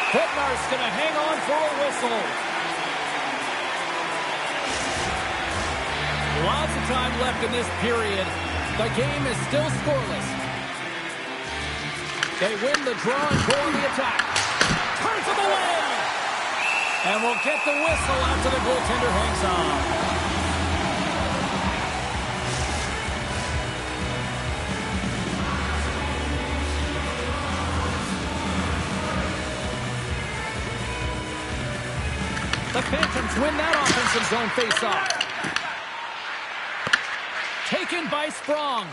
Bednar's going to hang on for a whistle. Lots of time left in this period. The game is still scoreless. They win the draw and go on the attack. Turns it away. And we'll get the whistle after the goaltender hangs on. The Phantoms win that offensive zone faceoff. Taken by Sprong.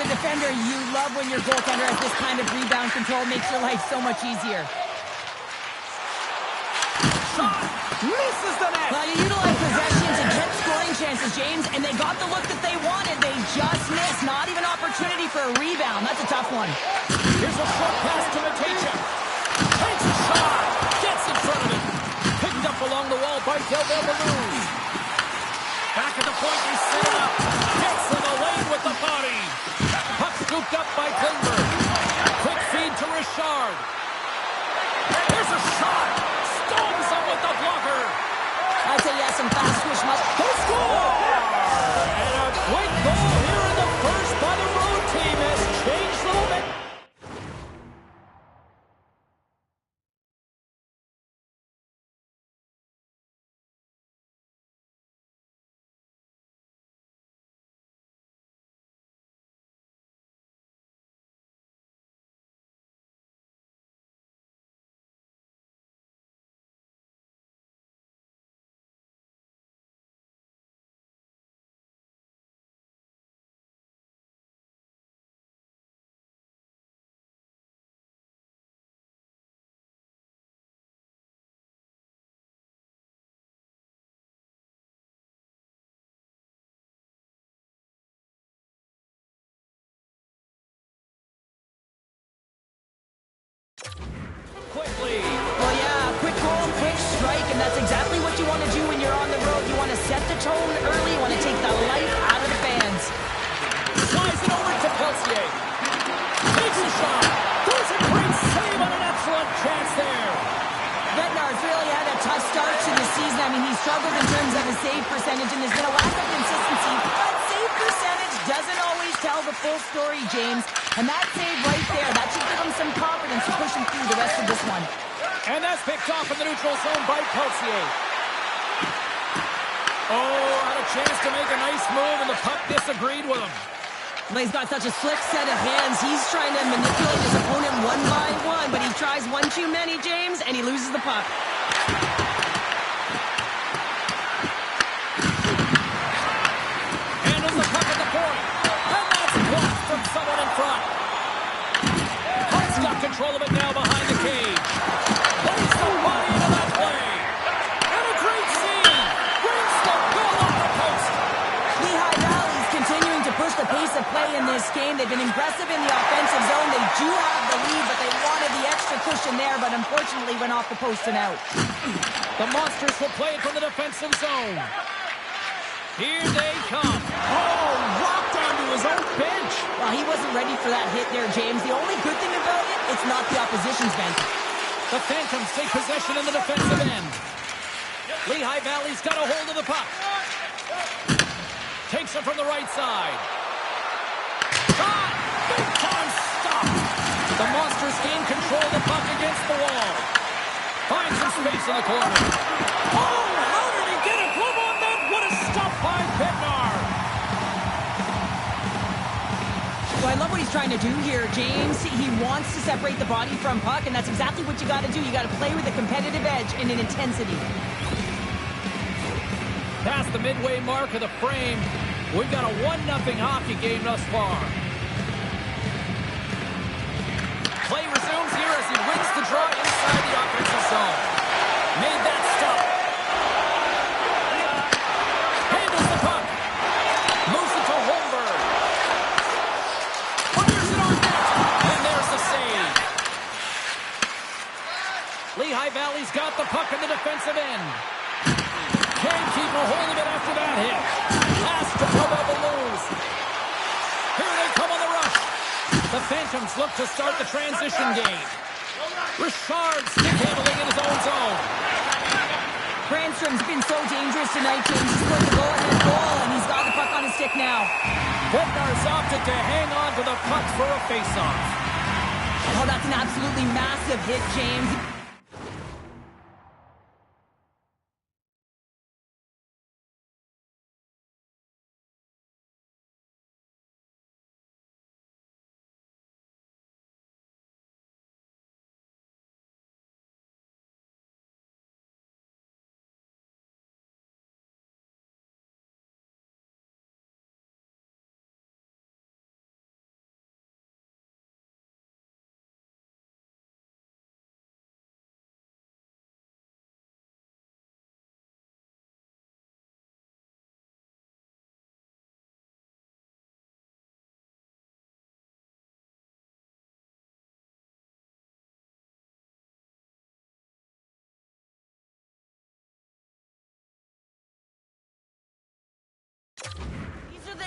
a defender, you love when your goaltender has this kind of rebound control. Makes your life so much easier. Shot! Misses the net! Well, you utilize possession to get scoring chances, James, and they got the look that they wanted. They just missed. Not even opportunity for a rebound. That's a tough one. Here's a short pass to Matejchuk. Takes a shot! Gets in front of it. Picked up along the wall by Nhl Ea. Back at the point, they set it up. Gets in the lane with the body. Puck scooped up by Klingberg. Quick feed to Richard. There's a shot. Stones him with the blocker. I'd say yes, some fast switch must. They score! And a quick goal here in the first by the road team has changed the momentum. Quickly. Well, yeah, quick goal, quick strike, and that's exactly what you want to do when you're on the road. You want to set the tone early. You want to take the life out of the fans. Slides it over to Peltier. Takes a shot. Does a great save on an excellent chance there. Bednar's really had a tough start to the season. I mean, he struggled in terms of his save percentage, and there's been a lack of consistency. But save percentage doesn't always tell the full story, James. And that save right there, that should give him some confidence to push him through the rest of this one. And that's picked off in the neutral zone by Peltier. Oh, had a chance to make a nice move, and the puck disagreed with him. Well, he's got such a slick set of hands. He's trying to manipulate his opponent one by one, but he tries one too many, James, and he loses the puck. Handles the puck at the point. And that's blocked from someone in front. Hunt's got control of it now behind the cage. Plays the body into that play. And a great save. Brings the goal off the post. Lehigh Valley's continuing to push the pace of play in this game. They've been aggressive in the offensive zone. They do have the lead, but they wanted the extra cushion there, but unfortunately went off the post and out. The Monsters will play it from the defensive zone. Here they come. Oh, rocked onto his own bench. Well, he wasn't ready for that hit there, James. The only good thing about it, it's not the opposition's bench. The Phantoms take possession in the defensive end. Lehigh Valley's got a hold of the puck. Takes it from the right side. Shot! Big time stop! The Monsters gain control of the puck against the wall. Finds some space in the corner. Oh, how did he get a glove on that? What a stop by Bednar! So I love what he's trying to do here, James. He wants to separate the body from puck, and that's exactly what you got to do. You got to play with a competitive edge and an intensity. Past the midway mark of the frame, we've got a 1-0 hockey game thus far. Play resumes here as he wins the draw inside the offensive zone. Made that stop. Handles the puck. Moves it to Holmberg. Fires it on net. And there's the save. Lehigh Valley's got the puck in the defensive end. Can't keep a hold of it after that hit. Pass to Nhl. Here they come on the rush. The Phantoms look to start the transition game. Richard stick handling in his own zone. Brandstrom's been so dangerous tonight, James. He's scored the go-ahead goal, and he's got the puck on his stick now. Bednar's opted to hang on to the puck for a face-off. Oh, that's an absolutely massive hit, James.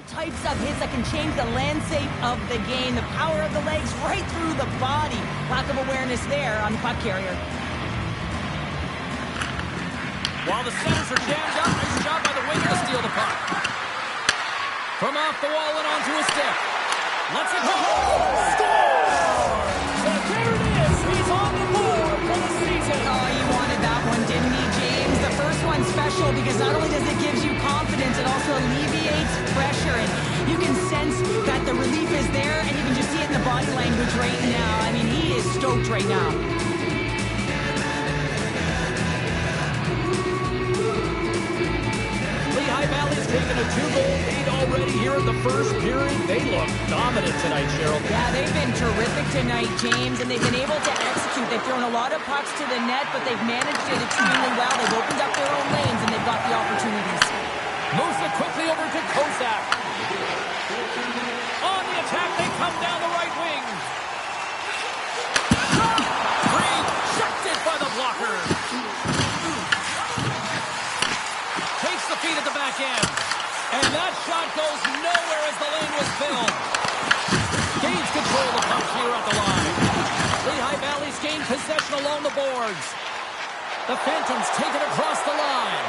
types of hits that can change the landscape of the game. The power of the legs right through the body. Lack of awareness there on the puck carrier. While the centers are jammed up, nice job by the winger to steal the puck. From off the wall and onto his stick. Let's it go. Score! And there it is. He's on the board for the season. Oh, you wanted that one, didn't he, James? The first one's special because not only does it give you confidence, it also alleviates pressure. And you can sense that the relief is there, and you can just see it in the body language right now. I mean, he is stoked right now. Valley's taken a 2-goal lead already here in the first period. They look dominant tonight, Cheryl. Yeah, they've been terrific tonight, James, and they've been able to execute. They've thrown a lot of pucks to the net, but they've managed it extremely well. They've opened up their own lanes, and they've got the opportunities. Moves it quickly over to Kozak. On the attack, they come down the right wing. Free, checked it by the blocker. The feet at the back end. And that shot goes nowhere as the lane was filled. Gains control of puck here at the line. Lehigh Valley's gained possession along the boards. The Phantoms take it across the line.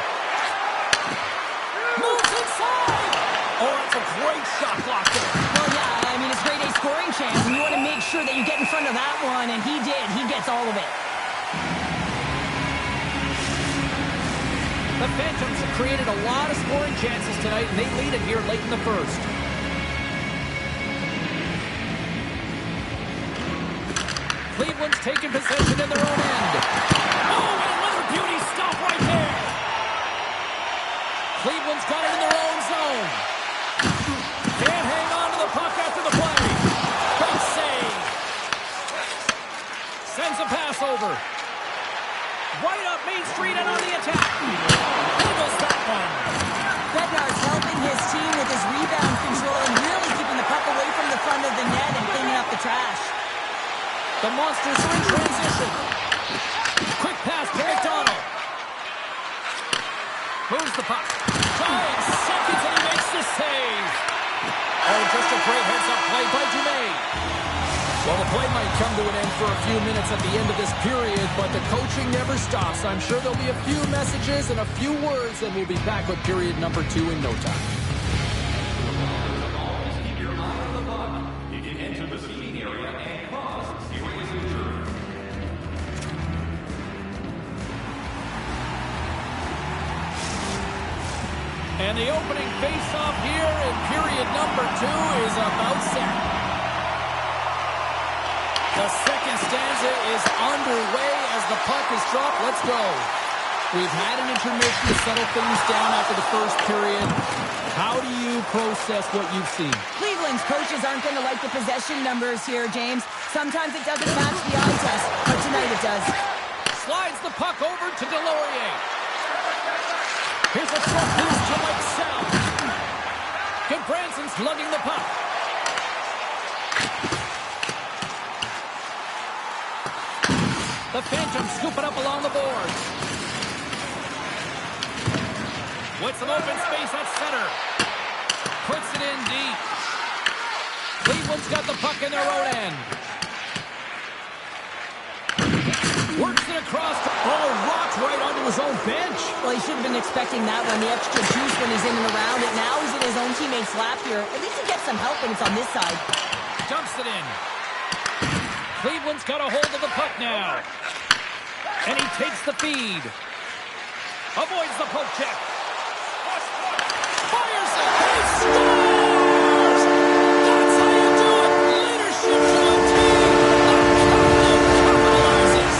Moves inside. Oh, it's a great shot block there. Well, yeah, I mean, it's grade A scoring chance, and you want to make sure that you get in front of that one, and he did. He gets all of it. The Phantoms have created a lot of scoring chances tonight, and they lead it here late in the first. Cleveland's taking possession in their own end. Oh, and another beauty stop right there. Cleveland's got it in their own zone. Can't hang on to the puck after the play. Great save. Sends a pass over. Right up Main Street and on the attack. There goes that one. Bednar's helping his team with his rebound control and really keeping the puck away from the front of the net and cleaning up the trash. The Monsters are in transition. Quick pass to McDonald. Moves the puck. 5 seconds and he makes the save. Oh, just a great heads-up play by Dumais. Well, the play might come to an end for a few minutes at the end of this period, but the coaching never stops. I'm sure there'll be a few messages and a few words, and we'll be back with period number 2 in no time. Keep your eye on the puck. You can enter the seating area and cause serious injury. And the opening face-off here in period number 2 is about set. The second stanza is underway as the puck is dropped. Let's go. We've had an intermission to settle things down after the first period. How do you process what you've seen? Cleveland's coaches aren't going to like the possession numbers here, James. Sometimes it doesn't match the eye test, but tonight it does. Slides the puck over to Delorier. Here's a front boost to Mike Sell. Branson's lugging the puck. The Phantoms scoop it up along the boards. With some open space at center. Puts it in deep. Cleveland's got the puck in their own end. Works it across. Oh, rocked right onto his own bench. Well, he should have been expecting that one. The extra juice when he's in and around it. Now he's in his own teammate's lap here. At least he gets some help when it's on this side. Dumps it in. Cleveland's got a hold of the puck now. And he takes the feed. Avoids the poke check. Fires it. He scores! That's how you do it. Leadership to a team. Capitalizes.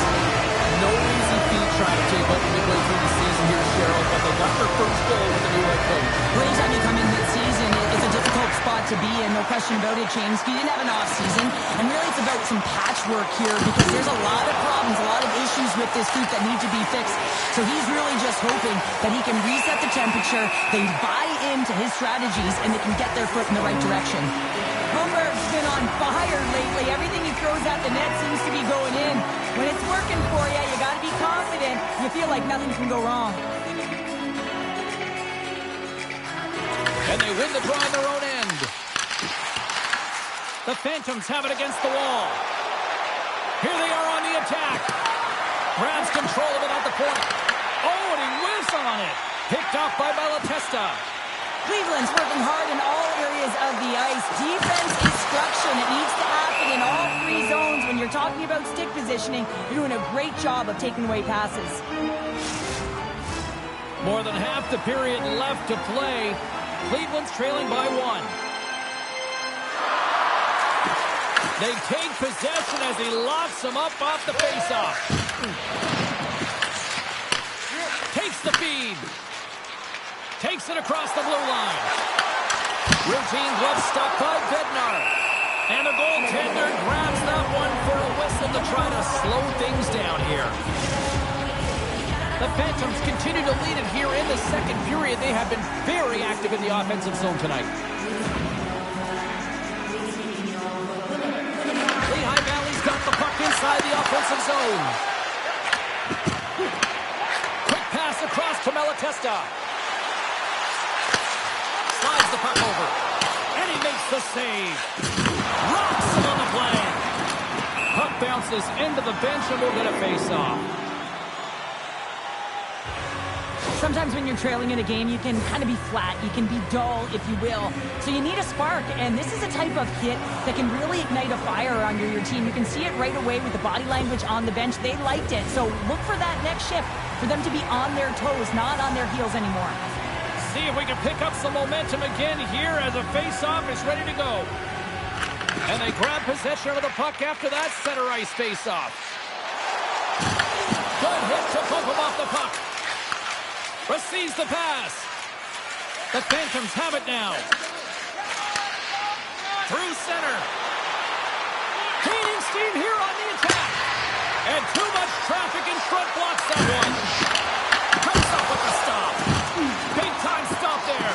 No easy feat trying to take over midway through the season here, Cheryl, but they got their first goal with the new head coach. Well, anytime you come in mid-season, it's a difficult spot to be in. No question about it, James. He didn't have an off-season. And really, it's about some patchwork here because there's a lot of problems, a lot of issues with this group that need to be fixed. So he's really just hoping that he can reset the temperature, they buy into his strategies, and they can get their foot in the right direction. Holmberg's been on fire lately. Everything he throws at the net seems to be going in. When it's working for you, you got to be confident. You feel like nothing can go wrong. And they win the draw on their own end. The Phantoms have it against the wall. Here they are on the attack. Grabs control of it at the point. Oh, and he whiffs on it. Picked off by Malatesta. Cleveland's working hard in all areas of the ice. Defense instruction. It needs to happen in all three zones. When you're talking about stick positioning, you're doing a great job of taking away passes. More than half the period left to play. Cleveland's trailing by 1. They take possession as he locks them up off the faceoff. Takes the feed. Takes it across the blue line. Routine glove stop by Bednar. And the goaltender grabs that one for a whistle to try to slow things down here. The Phantoms continue to lead it here in the second period. They have been very active in the offensive zone tonight. Lehigh Valley's got the puck inside the offensive zone. Quick pass across to Malatesta. Slides the puck over. And he makes the save. Rocks him on the play. Puck bounces into the bench and we'll get a face-off. Sometimes when you're trailing in a game, you can kind of be flat. You can be dull, if you will. So you need a spark, and this is a type of hit that can really ignite a fire under your team. You can see it right away with the body language on the bench. They liked it. So look for that next shift, for them to be on their toes, not on their heels anymore. See if we can pick up some momentum again here as a face-off is ready to go. And they grab possession of the puck after that center ice face-off. Good hit to bump him off the puck. Receives the pass. The Phantoms have it now. Through center. Gaining steam here on the attack. And too much traffic in front blocks that one. Comes up with the stop. Big time stop there.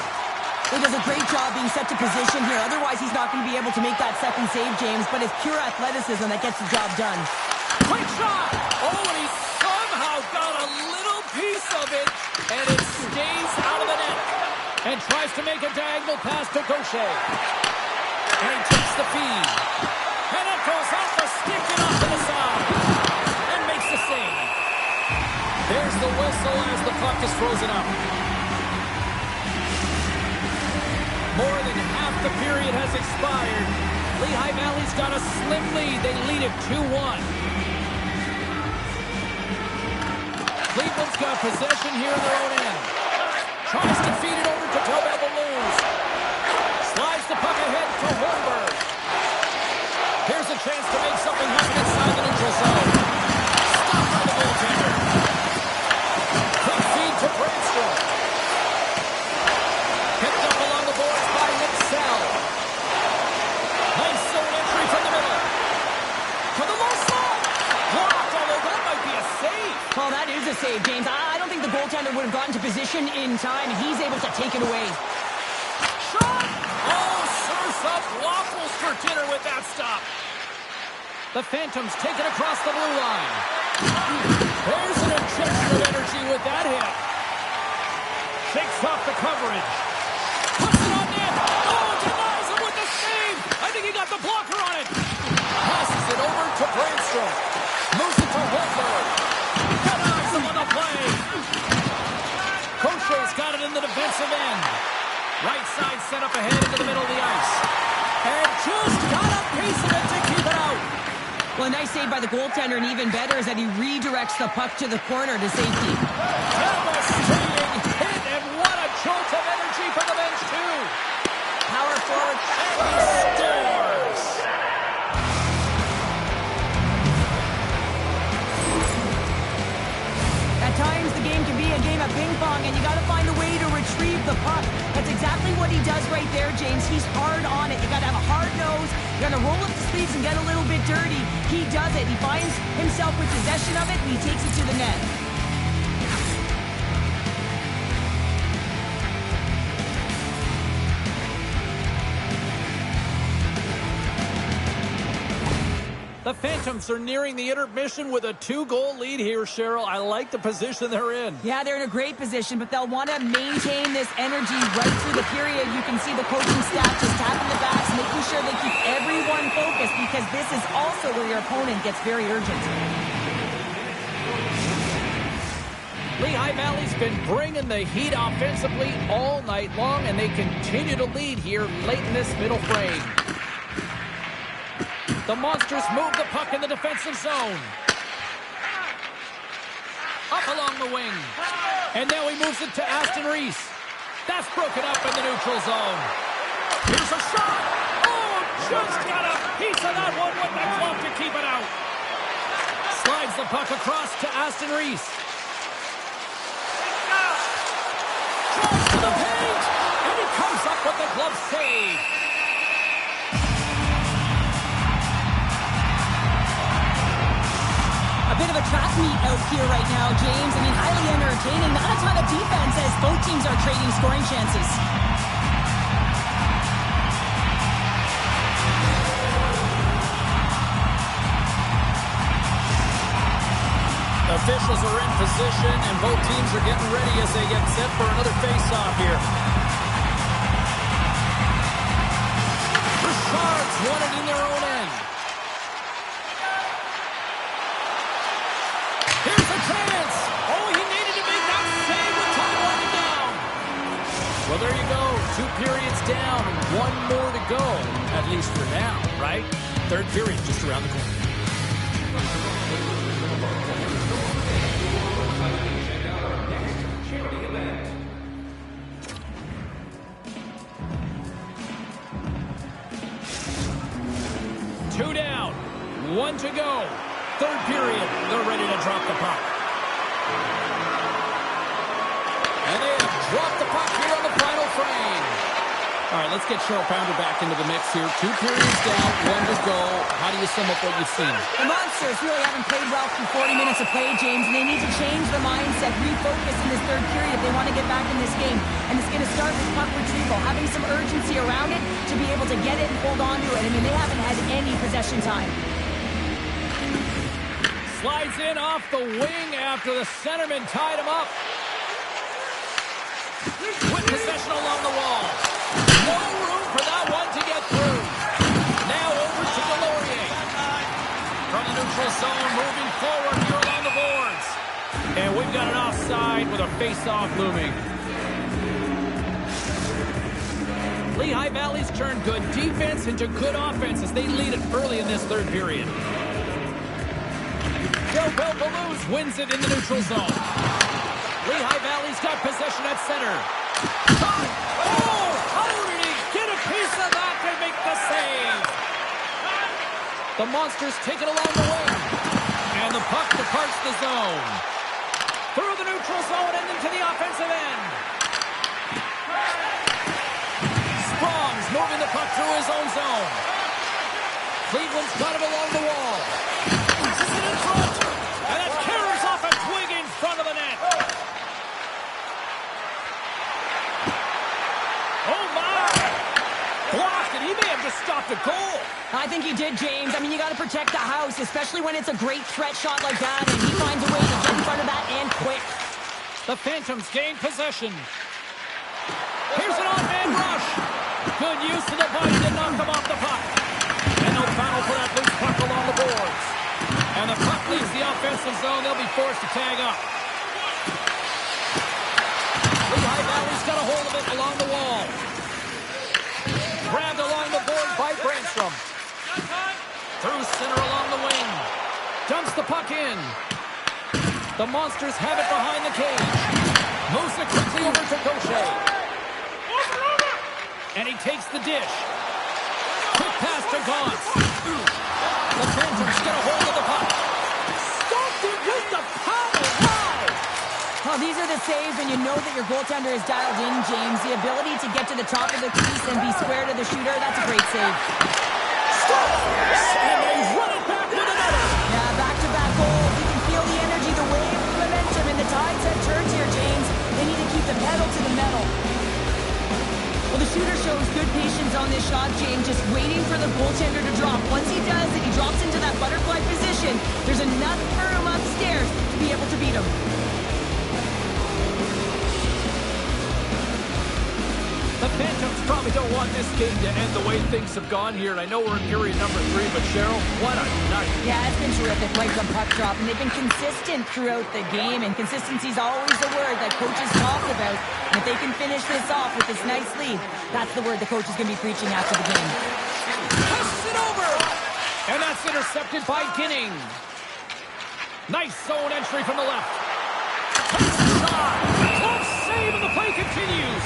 He does a great job being set to position here. Otherwise, he's not going to be able to make that second save, James. But it's pure athleticism that gets the job done. Quick shot. Oh, and he somehow got a little piece of it. And it stays out of the net. And tries to make a diagonal pass to Gaucher. And he takes the feed. And it goes off the stick and off to the side. And makes the save. There's the whistle as the puck is frozen up. More than half the period has expired. Lehigh Valley's got a slim lead. They lead it 2-1. Cleveland's got possession here in their own end. Tries to feed it over to Tobel Balloons. Slides the puck ahead to Hornberg. Here's a chance to make something happen inside the neutral zone. Stopped by the goaltender. Quick feed to Brandstrom. Picked up along the boards by Nick Sell. Nice zone entry from the middle. To the low slot. Blocked, although that might be a save. Well, that is a save, James. I don't think the goaltender would have gotten to position in time. He's able to take it away. Shot! Oh, serves up waffles for dinner with that stop. The Phantoms take it across the blue line. There's an injection of energy with that hit. Shakes off the coverage. Puts it on net. Oh, denies him with the save. I think he got the blocker on it. Passes it over to Brandstrom. Moves it to Hornberg. Denies him on the play. Coche's got it in the defensive end. Right side set up ahead into the middle of the ice. And just got a piece of it to keep it out. Well, a nice save by the goaltender, and even better is that he redirects the puck to the corner to safety. Devastating hit, and what a jolt of energy for the bench, too. Power forward. And he scores. At times, the game can be a game of ping pong, and you got to find a way to retrieve the puck. That's exactly what he does right there, James. He's hard on it. You got to have a hard nose. You got to roll up the sleeves and get a little bit dirty. He does it. He finds himself with possession of it, and he takes it to the net. The Phantoms are nearing the intermission with a 2-goal lead here, Cheryl. I like the position they're in. Yeah, they're in a great position, but they'll want to maintain this energy right through the period. You can see the coaching staff just tapping the backs, making sure they keep everyone focused, because this is also where your opponent gets very urgent. Lehigh Valley's been bringing the heat offensively all night long, and they continue to lead here late in this middle frame. The Monsters move the puck in the defensive zone. Up along the wing. And now he moves it to Aston Reese. That's broken up in the neutral zone. Here's a shot. Oh, just got a piece of that one with the glove to keep it out. Slides the puck across to Aston Reese. Drives to the paint. And he comes up with the glove save. A bit of a track meet out here right now, James. I mean, highly entertaining. Not a ton of defense as both teams are trading scoring chances. Officials are in position, and both teams are getting ready as they get set for another face-off here. The Sharks won it in their own end. Here's a chance. Oh, he needed to make that save with time running down. Well, there you go. 2 periods down, 1 more to go, at least for now, right? Third period just around the corner. Two down, 1 to go. Third period, they're ready to drop the puck. And they have dropped the puck here on the final frame. All right, let's get Cheryl Pounder back into the mix here. 2 periods down, 1 to go. How do you sum up what you've seen? The Monsters really haven't played well through 40 minutes of play, James, and they need to change the mindset, refocus in this third period if they want to get back in this game. And it's going to start with puck retrieval, having some urgency around it to be able to get it and hold on to it. I mean, they haven't had any possession time. Slides in off the wing after the centerman tied him up. With possession along the wall. No room for that one to get through. Now over to Delorier. From the neutral zone, moving forward here along the boards. And we've got an offside with a face-off looming. Lehigh Valley's turned good defense into good offense as they lead it early in this third period. Del Belbaluz wins it in the neutral zone. Lehigh Valley's got possession at center. Oh, how did he get a piece of that to make the save? The Monsters take it along the wing. And the puck departs the zone. Through the neutral zone and into the offensive end. Sprong's moving the puck through his own zone. Cleveland's got it along the wall. Pushes it in front. And it carries off a twig in front of the net. Oh, my. Blocked, and he may have just stopped a goal. I think he did, James. I mean, you got to protect the house, especially when it's a great threat shot like that, and he finds a way to get in front of that and quick. The Phantoms gain possession. Here's an on-man rush. Good use of the body to knock them off the puck. And no foul for that loose puck along the boards. And the puck leaves the offensive zone. They'll be forced to tag up. Lehigh Valley's got a hold of it along the wall. Grabbed along the board by Brandstrom. Through center along the wing. Dumps the puck in. The Monsters have it behind the cage. Moves it quickly over to Gaucher. And he takes the dish. Quick pass to Gauntz. The Phantoms get a hold of the puck. Stopped it with the paddle. Wow! Well, these are the saves, and you know that your goaltender is dialed in, James. The ability to get to the top of the crease and be square to the shooter, that's a great save. Stop! And they run it back with another. Yeah, back-to-back goals. You can feel the energy, the wave, the momentum, and the tides have turned here, James. They need to keep the pedal to the metal. Well, the shooter shows good patience on this shot, James, just waiting for the goaltender to drop. Once he does, and he drops into that butterfly position, there's enough room upstairs to be able to beat him. The Phantoms probably don't want this game to end the way things have gone here. And I know we're in period number 3, but Cheryl, what a night. Yeah, it's been terrific right from puck drop, and they've been consistent throughout the game, and consistency is always the word that coaches talk about. And if they can finish this off with this nice lead, that's the word the coach is going to be preaching after the game. Passes it over! And that's intercepted by Ginning. Nice zone entry from the left. Takes the shot. Close save, and the play continues.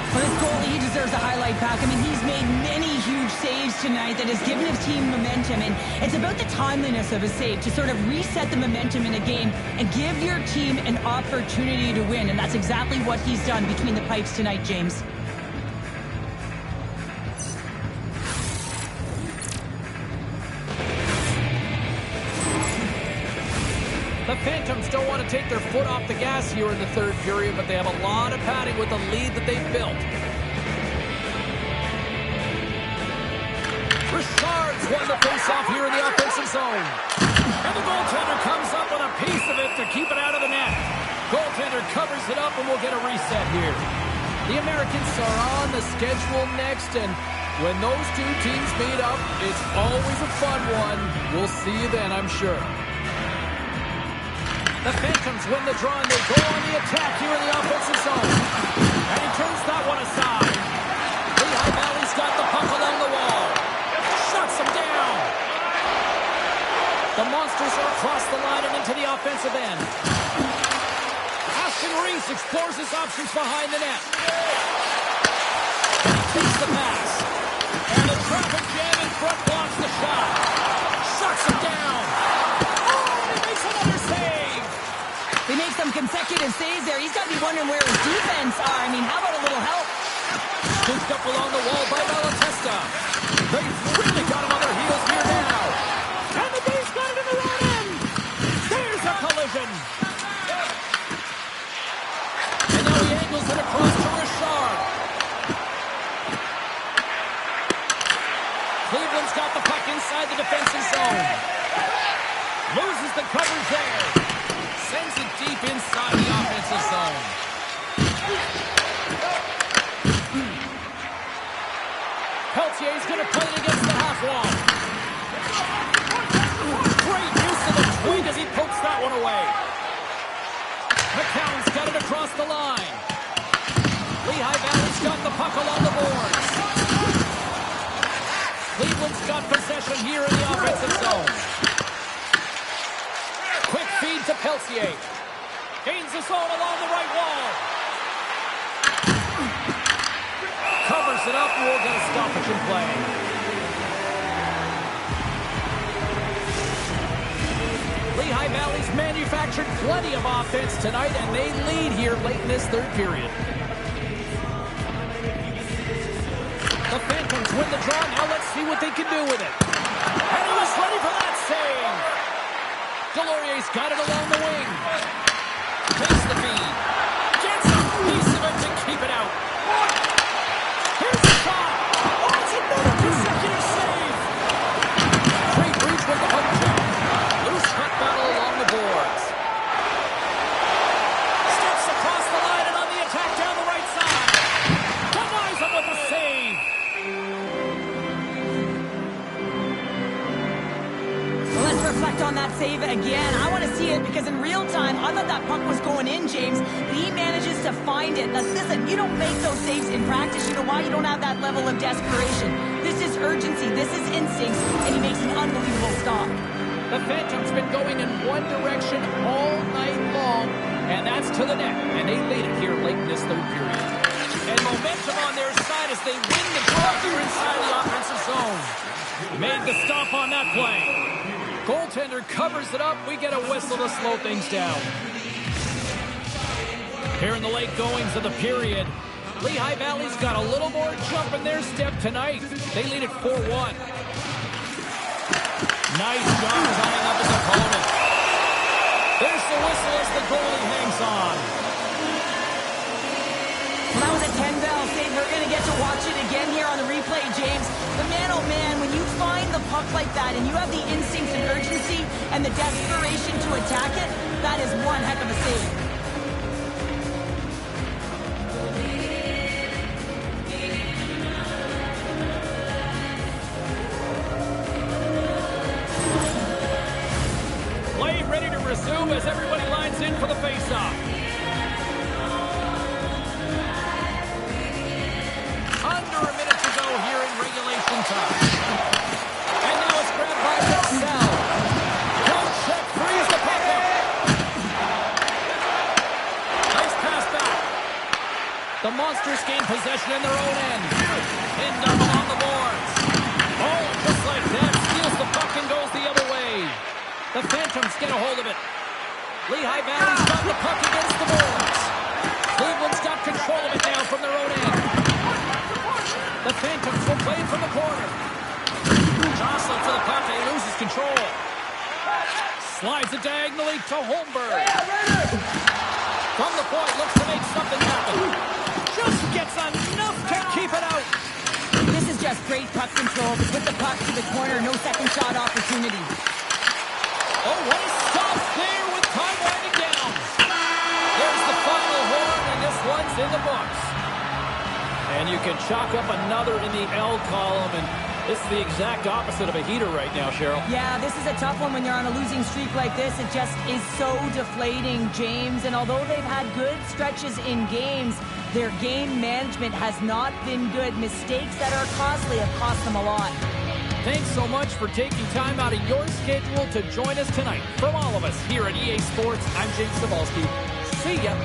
For this goalie, he deserves a highlight pack. I mean, he's made many huge saves tonight that has given his team momentum, and it's about the timeliness of a save to sort of reset the momentum in a game and give your team an opportunity to win, and that's exactly what he's done between the pipes tonight, James. The Phantoms don't want to take their foot off the gas here in the third period, but they have a lot of padding with the lead that they've built. Richard's won the faceoff here in the offensive zone. And the goaltender comes up with a piece of it to keep it out of the net. Goaltender covers it up, and we'll get a reset here. The Americans are on the schedule next, and when those two teams meet up, it's always a fun one. We'll see you then, I'm sure. The Phantoms win the draw, and they go on the attack here in the offensive zone. And he turns that one aside. Lehigh Valley's got the puck along the wall. Shuts him down. The Monsters are across the line and into the offensive end. Ashton Reese explores his options behind the net. He takes the pass. And the traffic jam in front blocks the shot. Shuts him down. They make some consecutive saves there. He's got to be wondering where his defense are. I mean, how about a little help? Scooped up along the wall by Malatesta. They've really got him on their heels here now. And the Bees got it in the right end. There's a collision. And now he angles it across to Richard. Cleveland's got the puck inside the defensive zone. Loses the coverage there. Sends it deep inside the offensive zone. Peltier's going to play it against the half wall. Great use of the twig as he pokes that one away. McCown's got it across the line. Lehigh Valley's got the puck along the boards. Cleveland's got possession here in the offensive zone. Quick feed to Peltier. Gains the zone along the right wall. Covers it up, and we'll get a stoppage in play. Lehigh Valley's manufactured plenty of offense tonight, and they lead here late in this third period. The Phantoms win the draw. Now let's see what they can do with it. And he was ready for that save. Delorier's got it along the wing. Takes the feed. Gets a piece of it to keep it out. Here's the shot. Oh, it's another consecutive save. Great reach with the hook check. Loose puck battle along the boards. Steps across the line and on the attack down the right side. Denies him with the save. Let's reflect on that save again. I want to see it because in real time, I thought that puck was going in, James, but he manages to find it. Now, listen, you don't make those saves in practice. You know why? You don't have that level of desperation. This is urgency. This is instincts, and he makes an unbelievable stop. The Phantoms been going in one direction all night long, and that's to the net, and they lead it here late in this third period. And momentum on their side as they win the draw here inside the offensive zone. Made the stop on that play. Goaltender covers it up. We get a whistle to slow things down. Here in the late goings of the period, Lehigh Valley's got a little more jump in their step tonight. They lead it 4-1. Nice job tying up his opponent. There's the whistle as the goalie hangs on. Watch it again here on the replay, James. The man-oh-man, when you find the puck like that and you have the instinct and urgency and the desperation to attack it, that is one heck of a save. Play ready to resume as everybody lines in for the face-off. Under a minute to go here in regulation time. And now it's grabbed by Nhl. One check, frees the puck up. Nice pass back. The Monsters gain possession in their own end. Pinned up along the boards. Oh, just like that, steals the puck and goes the other way. The Phantoms get a hold of it. Lehigh Valley's got the puck against the boards. Cleveland's got control of it now from their own end. The Phantoms will play it from the corner. Jostling for the puck, he loses control. Slides it diagonally to Holmberg. From the point, looks to make something happen. Just gets enough to keep it out. This is just great puck control. Put the puck to the corner, no second shot opportunity. Oh, what a stop there with time winding down. There's the final horn, and this one's in the books. And you can chalk up another in the L column, and this is the exact opposite of a heater right now, Cheryl. Yeah, this is a tough one when you're on a losing streak like this. It just is so deflating, James. And although they've had good stretches in games, their game management has not been good. Mistakes that are costly have cost them a lot. Thanks so much for taking time out of your schedule to join us tonight. From all of us here at EA Sports, I'm James Cebulski. See ya.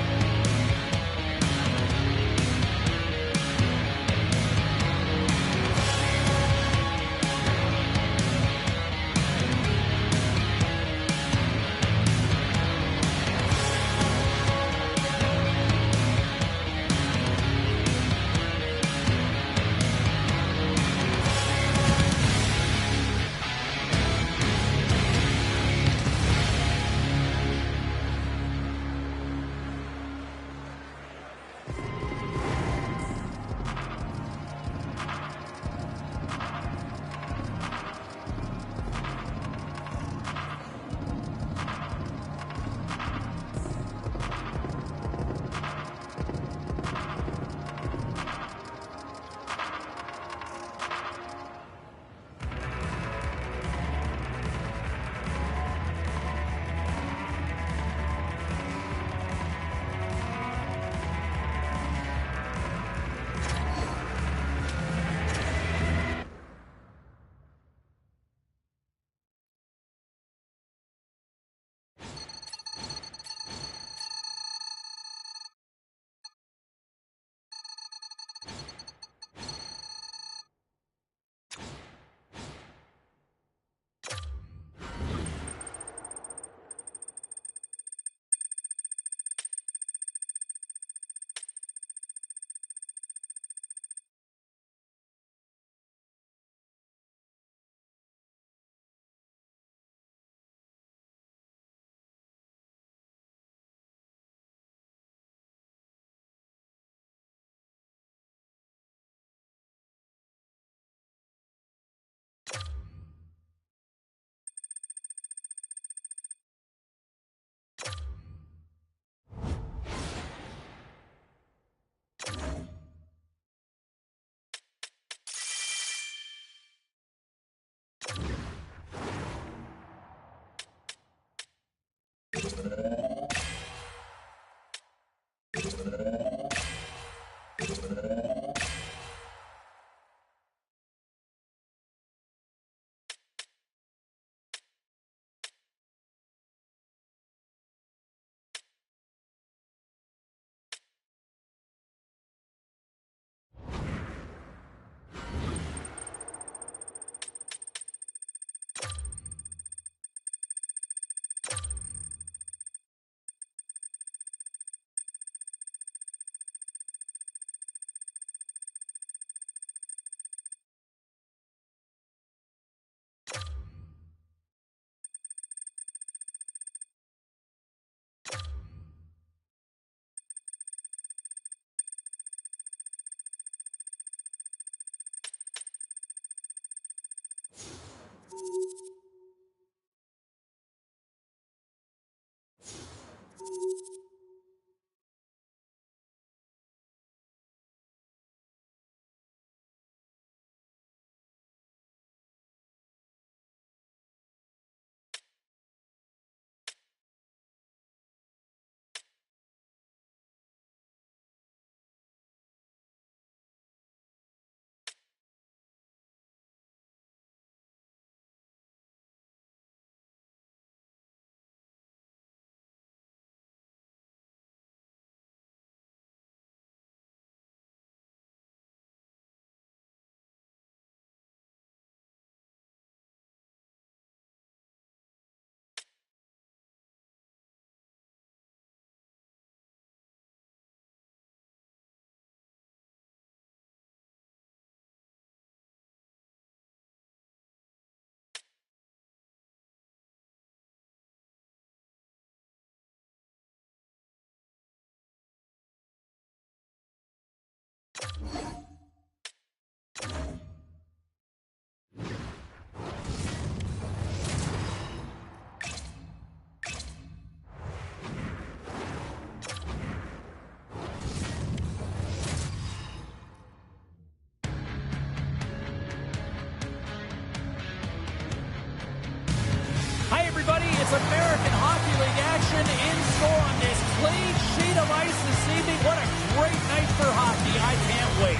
action in store on this clean sheet of ice this evening. What a great night for hockey. I can't wait.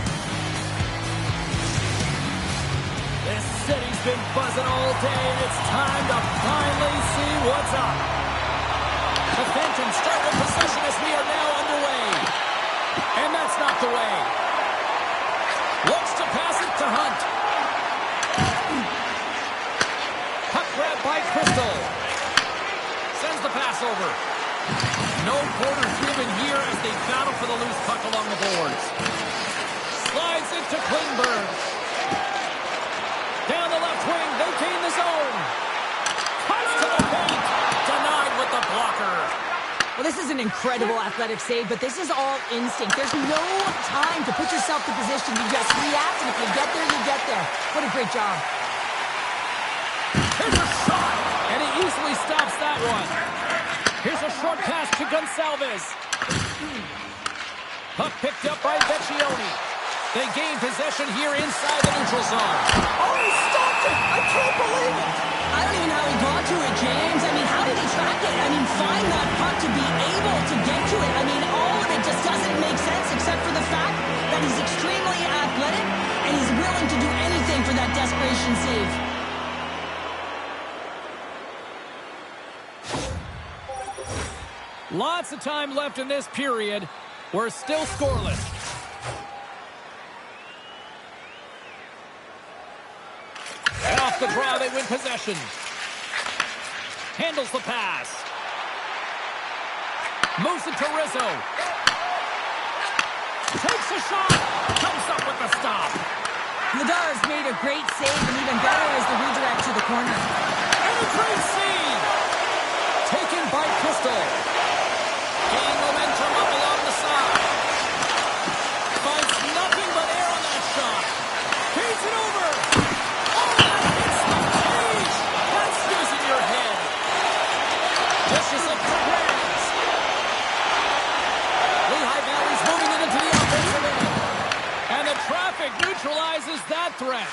This city's been buzzing all day, and it's time to finally see what's up. The Phantoms start with possession as we are now underway. And that's not the way. Looks to pass it to Hunt. Puck grab by Crystal. Sends the pass over. No quarter given here as they battle for the loose puck along the boards. Slides it to Klingberg. Down the left wing, they gain the zone. Cuts to the paint. Denied with the blocker. Well, this is an incredible athletic save, but this is all instinct. There's no time to put yourself in position. You just react, and if you get there, you get there. What a great job. Here's a shot, and he easily stops that one. Here's a short pass to Gonsalves. Puck picked up by Vecchione. They gain possession here inside the neutral zone. Oh, he stopped it! I can't believe it! I don't even know how he got to it, James. I mean, how did he track it? I mean, find that puck to be able to get to it. I mean, all of it just doesn't make sense except for the fact that he's extremely athletic and he's willing to do anything for that desperation save. Lots of time left in this period. We're still scoreless. And off the draw, they win possession. Handles the pass. Moves it to Rizzo. Takes a shot. Comes up with the stop. Ladar's made a great save, and even better is the redirect to the corner. And a great save. Taken by Crystal. Gain momentum up along the side. Finds nothing but air on that shot. Feeds it over. Oh, that hits the cage. That's using your head. Dishes it to Grant. Lehigh Valley's moving it into the offensive end. And the traffic neutralizes that threat.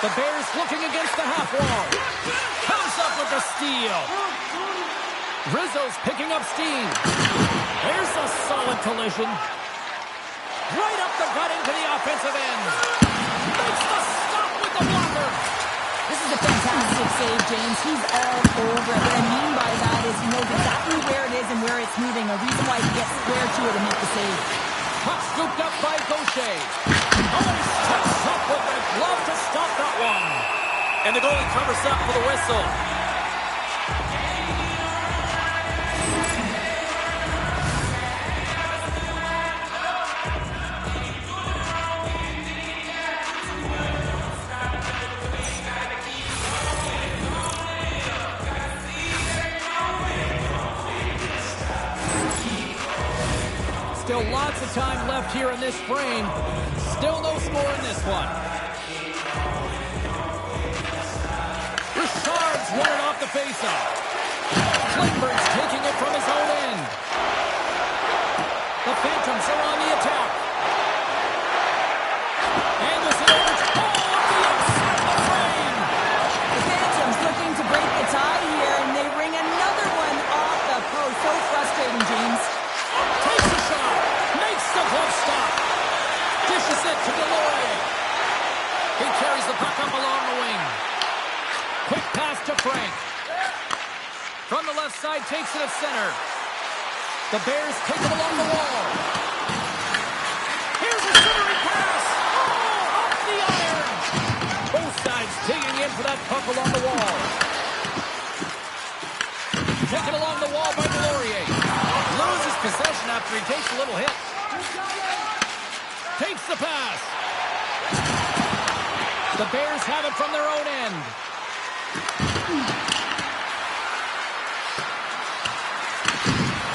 The Bears looking against the half wall. Comes up with the steal. Rizzo's picking up steam. There's a solid collision. Right up the gut into the offensive end. Makes the stop with the blocker. This is a fantastic save, James. He's all over it. What I mean by that is he knows exactly where it is and where it's moving. A reason why he gets square to it and make the save. Puck scooped up by Gaucher. Oh, he steps up with the glove to stop that one. And the goalie covers up for the whistle. Still lots of time left here in this frame. Still no score in this one. Richard's running off the faceoff. Klingberg's taking it from his own end. The Phantoms are on the attack. Anderson over to off the inside of the frame. The Phantoms looking to break the tie here, and they ring another one off the post. So frustrating, James. Takes a shot. Makes the glove stop. Dishes it to Delorier. He carries the puck up along the wing. Quick pass to Frank. From the left side, takes it at center. The Bears take it along the wall. Here's a centering pass. Oh, off the iron. Both sides digging in for that puck along the wall. Taken along the wall by Delorier. Loses possession after he takes a little hit. Takes the pass. The Bears have it from their own end.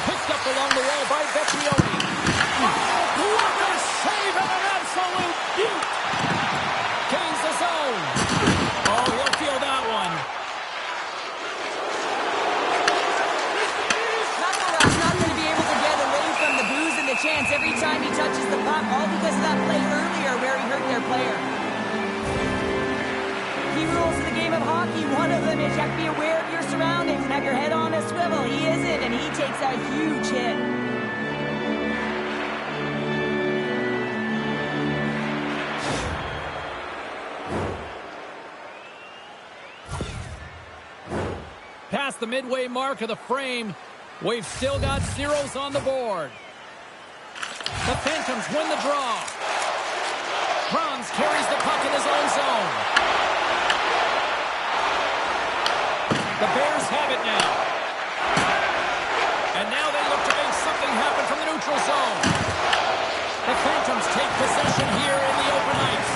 Picked up along the wall by Vecchione. Oh, what a save and an absolute beaut. Gains the zone. Oh, he'll feel that one. Not going to be able to get away from the booze and the chance every time he touches the puck, all because of that play earlier where he hurt their player. key rules of the game of hockey. One of them is you have to be aware of your surroundings and have your head on a swivel. He isn't, and he takes a huge hit. Past the midway mark of the frame, we've still got zeros on the board. The Phantoms win the draw. Franz carries the puck in his own zone. The Bears have it now. And now they look to make something happen from the neutral zone. The Phantoms take possession here in the open ice.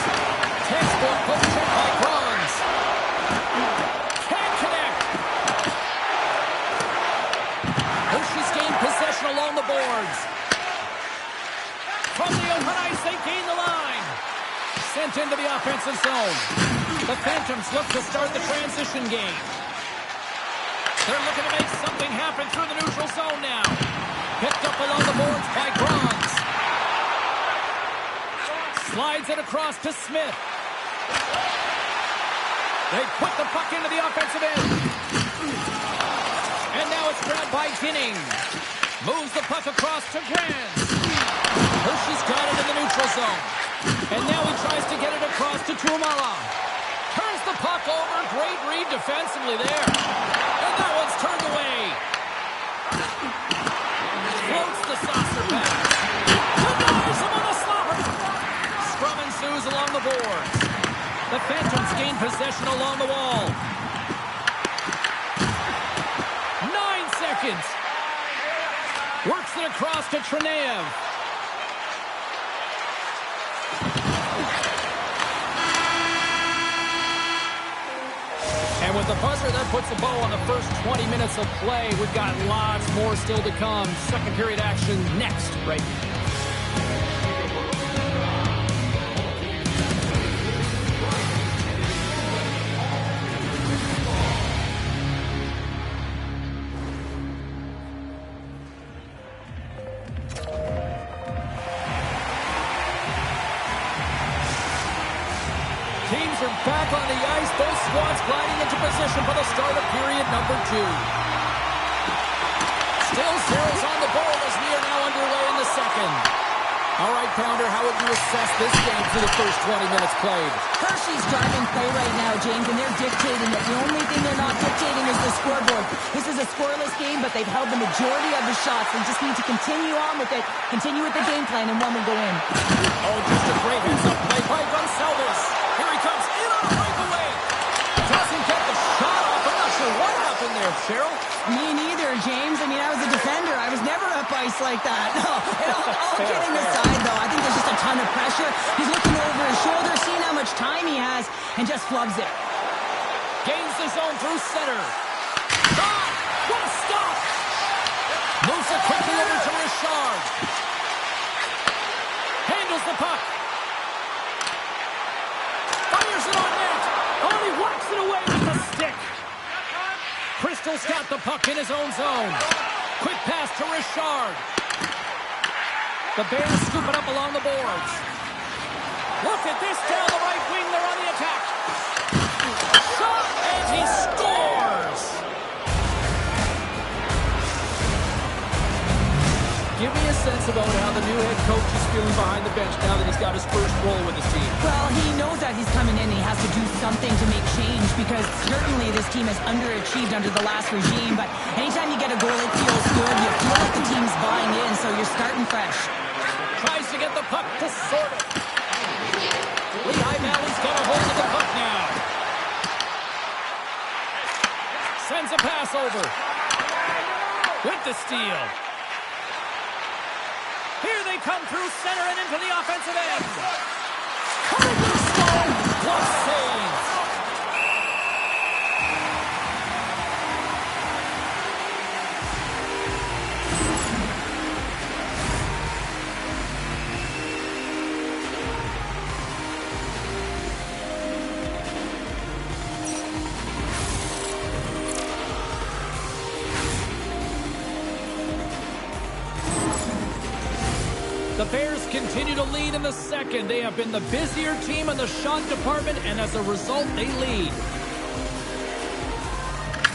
Textbook poke check by Franz. Can't connect. Oshie's gained possession along the boards. From the open ice, they gain the line. Sent into the offensive zone. The Phantoms look to start the transition game. They're looking to make something happen through the neutral zone now. Picked up along the boards by Franz. Slides it across to Smith. They put the puck into the offensive end. And now it's grabbed by Ginning. Moves the puck across to Grant. Hershey's got it in the neutral zone. And now he tries to get it across to Tuomala. Turns the puck over. Great read defensively there. And that one's turned away. Floats the saucer pass. Denies him on the slobber. Scrum ensues along the boards. The Phantoms gain possession along the wall. 9 seconds. Works it across to Tranev. And with the buzzer, that puts a bow on the first 20 minutes of play. We've got lots more still to come. Second period action next, right? Teams are back on the ice. Both squads gliding into position for the start of period number 2. Still zeros on the board as we are now underway in the second. All right, Pounder, how would you assess this game through the first 20 minutes played? Hershey's driving play right now, James, and they're dictating it. The only thing they're not dictating is the scoreboard. This is a scoreless game, but they've held the majority of the shots. They just need to continue on with it, continue with the game plan, and one will go in. Oh, just a great heads-up play by Gonsalves. Here he comes in on a breakaway. Doesn't get the shot off. I'm not sure what happened there, Cheryl. Me neither, James. I mean, I was a defender. I was never up ice like that. No, all kidding aside, though, I think there's just a ton of pressure. He's looking over his shoulder, seeing how much time he has, and just flubs it. Gains the zone through center. Ah! What a stop! Moves it quickly over to Richard. Handles the puck. Fires it on net. Oh, he walks it away with the stick. Crystal's got the puck in his own zone. Quick pass to Richard. The Bears scoop it up along the boards. Look at this down the right wing. They're on the attack. Shot, and he scores. Give me a sense about how the new head coach is feeling behind the bench now that he's got his first role with his team. Well, he knows that he's coming in. He has to do something to make change because certainly this team has underachieved under the last regime. But anytime you get a goal, it feels good. You feel like the team's buying in, so you're starting fresh. Tries to get the puck to sort it. Lehigh Valley's got a hold of the puck now. Sends a pass over. With the steal. Here they come through center and into the offensive end. Coming to the score. Glove save. The Bears continue to lead in the second. They have been the busier team in the shot department, and as a result, they lead.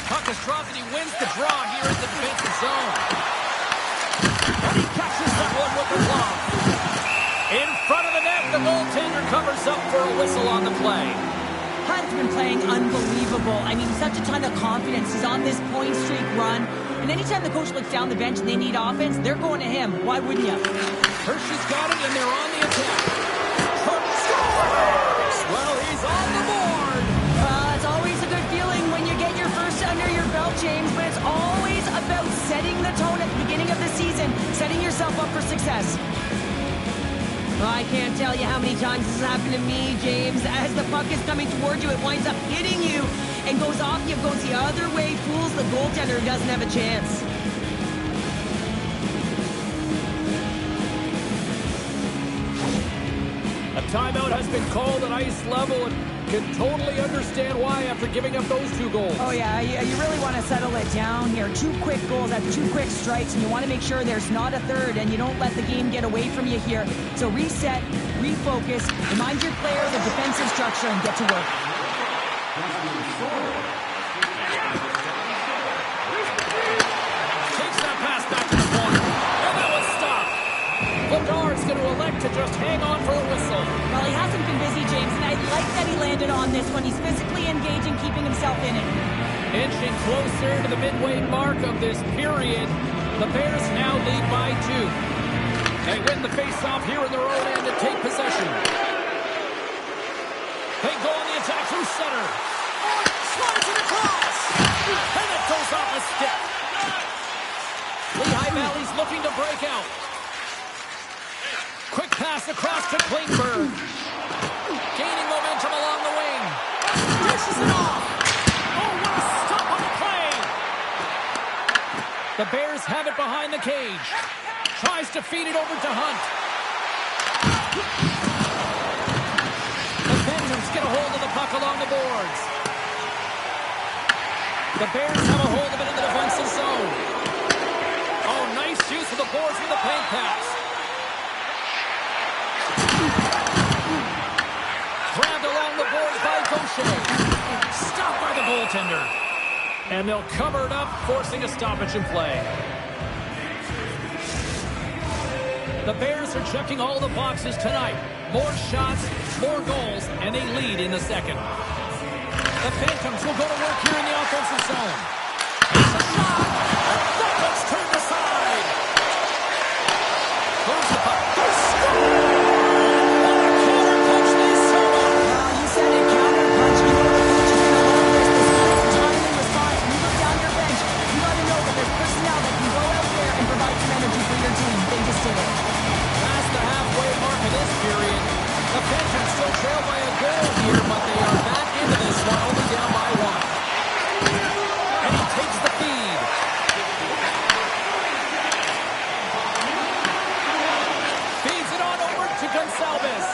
Puck is dropped, and he wins the draw here in the defensive zone. And he catches that one with the glove. In front of the net, the goaltender covers up for a whistle on the play. Hunt's been playing unbelievable. I mean, such a ton of confidence. He's on this point streak run. And anytime the coach looks down the bench and they need offense, they're going to him. Why wouldn't you? Hershey's got it, and they're on the attack. Hunt scores! Well, he's on the board. It's always a good feeling when you get your first under your belt, James, but it's always about setting the tone at the beginning of the season, setting yourself up for success. Well, I can't tell you how many times this has happened to me, James. As the puck is coming toward you, it winds up hitting you and goes off you, goes the other way, fools the goaltender who doesn't have a chance. A timeout has been called at ice level, and can totally understand why after giving up those 2 goals. Oh, yeah, you really want to settle it down here. 2 quick goals, that's 2 quick strikes, and you want to make sure there's not a third, and you don't let the game get away from you here. So reset, refocus, remind your player of the defensive structure, and get to work. Takes that pass back to the corner, and that was stopped. Bedard's going to elect to just hang on for a whistle. Well, he hasn't been busy, James, and I like that he landed on this one. He's physically engaging, keeping himself in it. Inching closer to the midway mark of this period, the Bears now lead by 2. They win the face-off here in their own end and take possession. They go on the attack through center. Slides it across. And it goes off a stick. Lehigh Valley's looking to break out. Quick pass across to Klingberg. Gaining momentum along the wing. Dishes it off. Oh, what a stop on the play. The Bears have it behind the cage. Tries to feed it over to Hunt. The Phantoms get a hold of the puck along the boards. The Bears have a hold of it in the defensive zone. Oh, nice use of the boards with the paint pass. Grabbed along the boards by Gaucher. Stopped by the goaltender. And they'll cover it up, forcing a stoppage in play. The Bears are checking all the boxes tonight. More shots, more goals, and they lead in the second. The Phantoms will go to work here in the offensive zone. It's a shot. That one's turned aside. Moves the puck. They score! What a counter punch they serve up. You said it, counter punch. You know the coach is going to love this. This quick, timely response. When you look down your bench, you got to know that there's personnel that can go out there and provide some energy for your team. They just did it. Past the halfway mark of this period, the Phantoms still trail by a goal here, but they are back into this one, only down by 1. And he takes the feed. Feeds it on over to Gonçalves.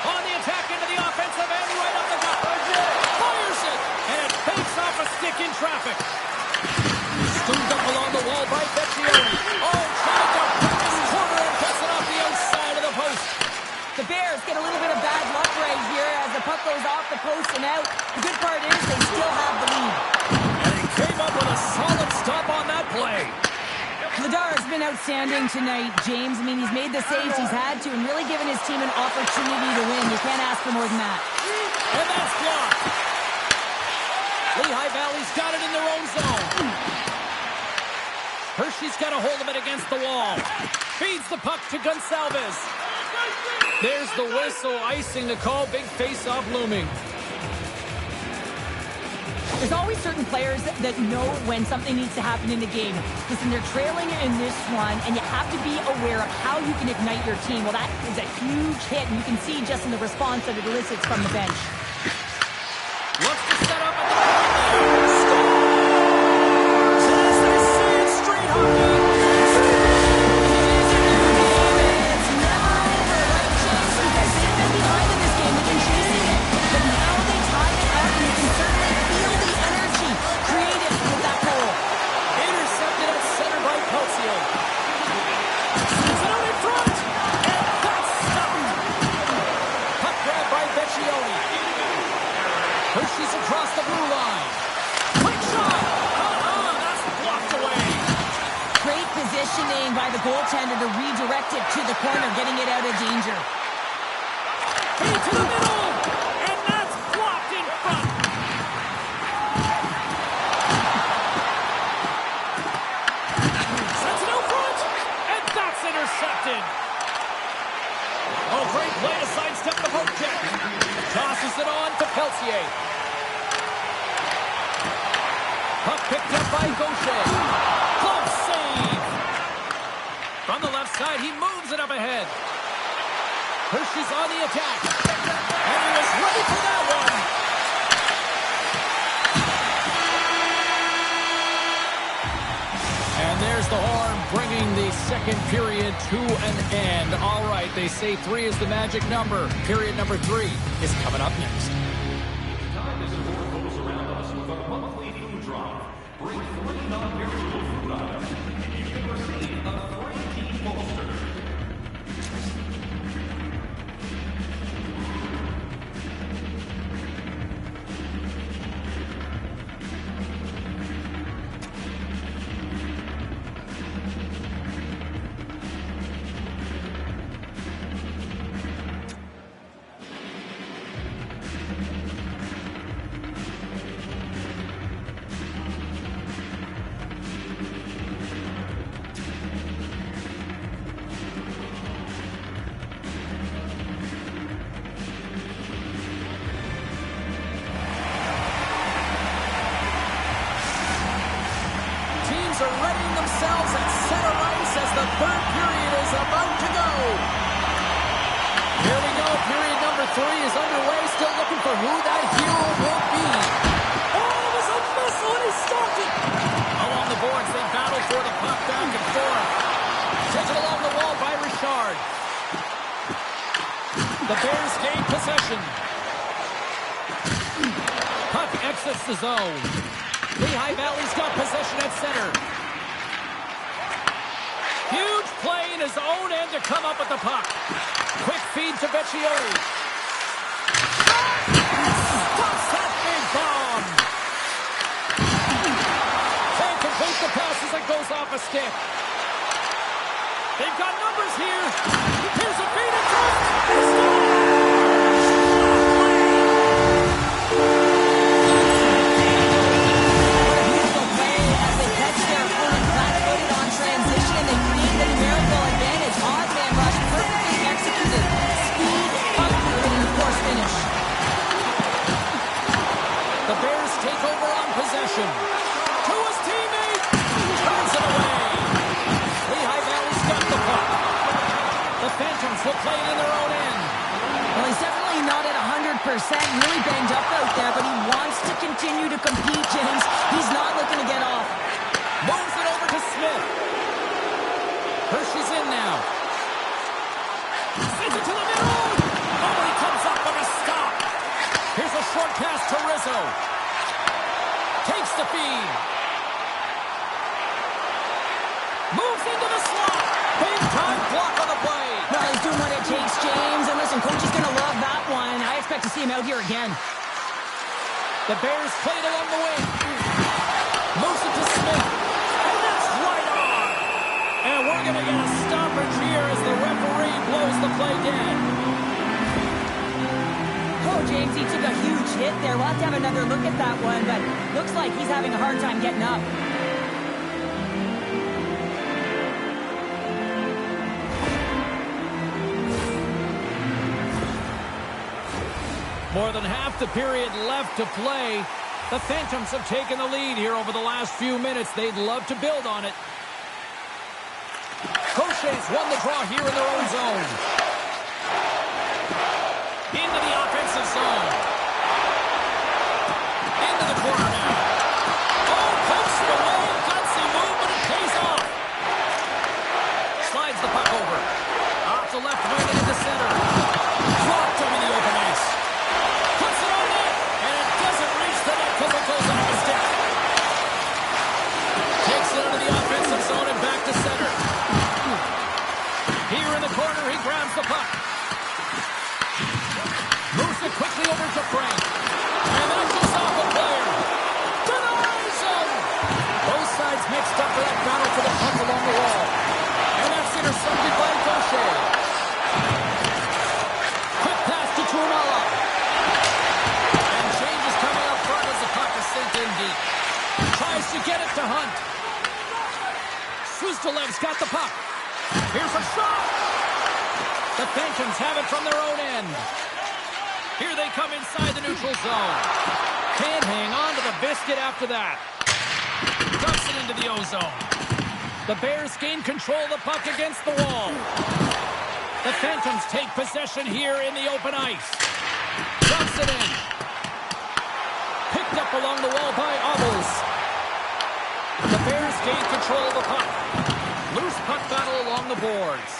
On the attack into the offensive end, right up the gut. Fires it, and it fakes off a stick in traffic. Stood up along the wall by Vecchione. Oh, trying to put this corner and gets it off the outside of the post. The Bears get a little bit of bad luck right here as the puck goes off the post and out. The good part is they still have the lead. And he came up with a solid stop on that play. Vladar has been outstanding tonight, James. I mean, he's made the saves he's had to and really given his team an opportunity to win. You can't ask for more than that. And that's blocked. Lehigh Valley's got it in their own zone. Hershey's got a hold of it against the wall. Feeds the puck to Gonçalves. There's the whistle, icing the call. Big face-off looming. There's always certain players that know when something needs to happen in the game. Listen, they're trailing in this one, and you have to be aware of how you can ignite your team. Well, that is a huge hit, and you can see just in the response that it elicits from the bench. Looks to set up at the point. Scores! As they say it, straight hockey. It's never over, right, James? Because they've been behind in this game. They've been chasing it, but now they tie it up, and you can certainly feel the energy created with that goal. Intercepted at center by Peltier. Sends it out in front. positioning by the goaltender to redirect it to the corner, getting it out of danger. Feed to the middle, and that's blocked in front. Sends it out front, and that's intercepted. Oh, great play to sidestep the poke check. Tosses it on to Peltier. Puck picked up by Gaucher. Glove save. From the left side, he moves it up ahead. Hershey's on the attack. And he was ready for that one. And there's the horn, bringing the second period to an end. All right, they say 3 is the magic number. Period number 3 is coming up next. Time is important goes around us with our monthly food drive. Bring 3 non-perishable food items, and you can receive a free team poster. Are readying themselves at center ice as the third period is about to go. Here we go. Period number 3 is underway. Still looking for who that hero will be. Oh, it was a missile and he stopped it. Along the boards, they battle for the puck back and forth. Taken along the wall by Richard. The Bears gain possession. Puck exits the zone. Lehigh Valley's got possession at center. Huge play in his own end to come up with the puck. Quick feed to Vecchione. Stops that big bomb. Can't complete the pass as it goes off a stick. They've got numbers here. Here's a feed and drive. The Bears take over on possession. To his teammate. Turns it away. Lehigh Valley's got the puck. The Phantoms will play it in their own end. Well, he's definitely not at 100%. Really banged up out there, but he wants to continue to compete, James. He's not looking to get off. Moves it over to Smith. Hershey's in now. Sends it to the middle. Oh, he comes up with a stop. Here's a short pass to Rizzo. Takes the feed. Moves into the slot. Big time block on the play. Well, he's doing what it takes, James. And listen, coach is going to love that one. I expect to see him out here again. The Bears play it along the wing. Moves it to Smith. And that's right on. And we're going to get a stoppage here as the referee blows the play dead. Oh, James, he took a huge hit there. We'll have to have another look at that one, but looks like he's having a hard time getting up. More than half the period left to play. The Phantoms have taken the lead here over the last few minutes. They'd love to build on it. Crochet's won the draw here in their own zone. Into the offensive zone. Into the corner now. Oh, pokes it away. Gutsy move, but it pays off. Slides the puck over. Off the left wing and into center. Dropped over the open ice. Puts it on net, and it doesn't reach the net because it goes off the stick. Takes it into the offensive zone and back to center. Here in the corner, he grabs the puck. Moves it quickly over to Frank. And that goes off a player. Puzdulev's got the puck. Here's a shot. The Phantoms have it from their own end. Here they come inside the neutral zone. Can't hang on to the biscuit after that. Dumps it into the ozone. The Bears gain control of the puck against the wall. The Phantoms take possession here in the open ice. Dumps it in. Picked up along the wall by Obels. The Bears gain control of the puck. Loose puck battle along the boards.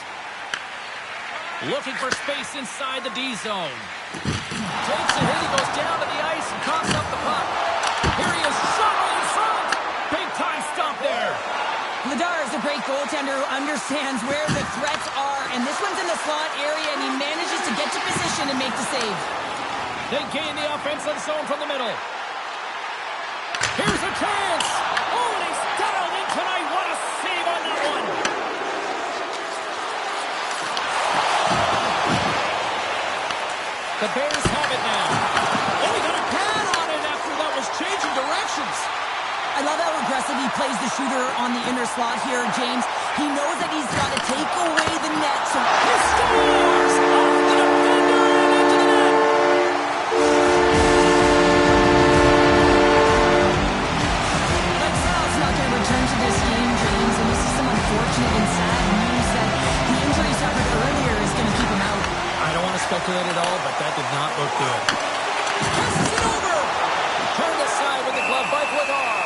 Looking for space inside the D zone. Takes a hit. He goes down to the ice and coughs up the puck. Here he is, shot in front. Big time stop there. Vladar is a great goaltender who understands where the threats are, and this one's in the slot area, and he manages to get to position and make the save. They gain the offensive zone from the middle. Here's a chance. Oh, and he's dialed in tonight. What a save on that one. The Bears have it now. Oh, he got a pad on it after that was changing directions. I love how aggressive he plays the shooter on the inner slot here, James. He knows that he's got to take away the net. So he scores off the defender and into the net. Lexell's not going to return to this game, James, and this is some unfortunate and sad news that the injury he suffered earlier is going to keep him out. I don't want to speculate at all, but that did not look good. Passes it over. Turned aside with the glove by Vladar.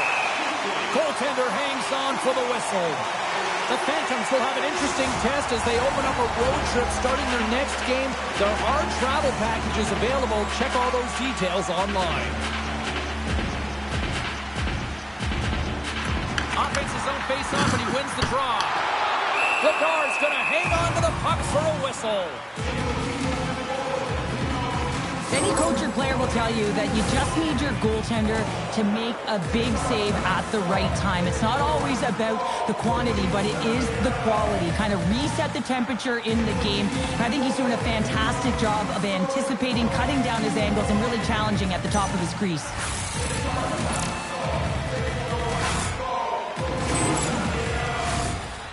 Goaltender hangs on for the whistle. The Phantoms will have an interesting test as they open up a road trip starting their next game. There are travel packages available. Check all those details online. Offense's own face-off, and he wins the draw. Vladar's going to hang on to the puck for a whistle. Any coach or player will tell you that you just need your goaltender to make a big save at the right time. It's not always about the quantity, but it is the quality. Kind of reset the temperature in the game. And I think he's doing a fantastic job of anticipating, cutting down his angles, and really challenging at the top of his crease.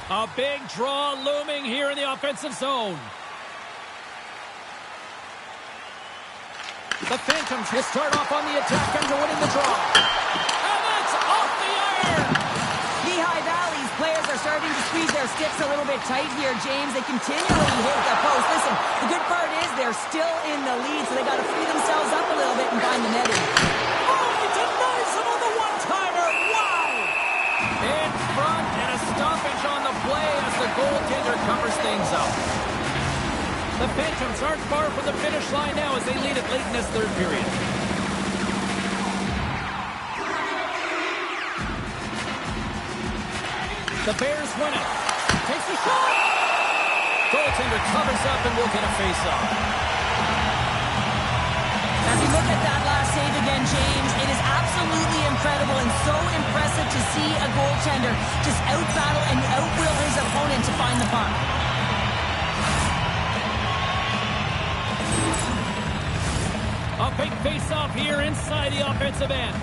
A big draw looming here in the offensive zone. The Phantoms will start off on the attack after winning the draw. And it's off the iron! Lehigh Valley's players are starting to squeeze their sticks a little bit tight here, James. They continually hit the post. Listen, the good part is they're still in the lead, so they got to free themselves up a little bit and find the netting. Oh, he denies him on the one-timer! Wow! In front and a stoppage on the play as the goaltender covers things up. The Phantoms aren't far from the finish line now as they lead it late in this third period. The Bears win it. Takes the shot! Goaltender covers up and will get a face-off. As we look at that last save again, James, it is absolutely incredible and so impressive to see a goaltender just out-battle and out-will his opponent to find the puck. A big face-off here inside the offensive end.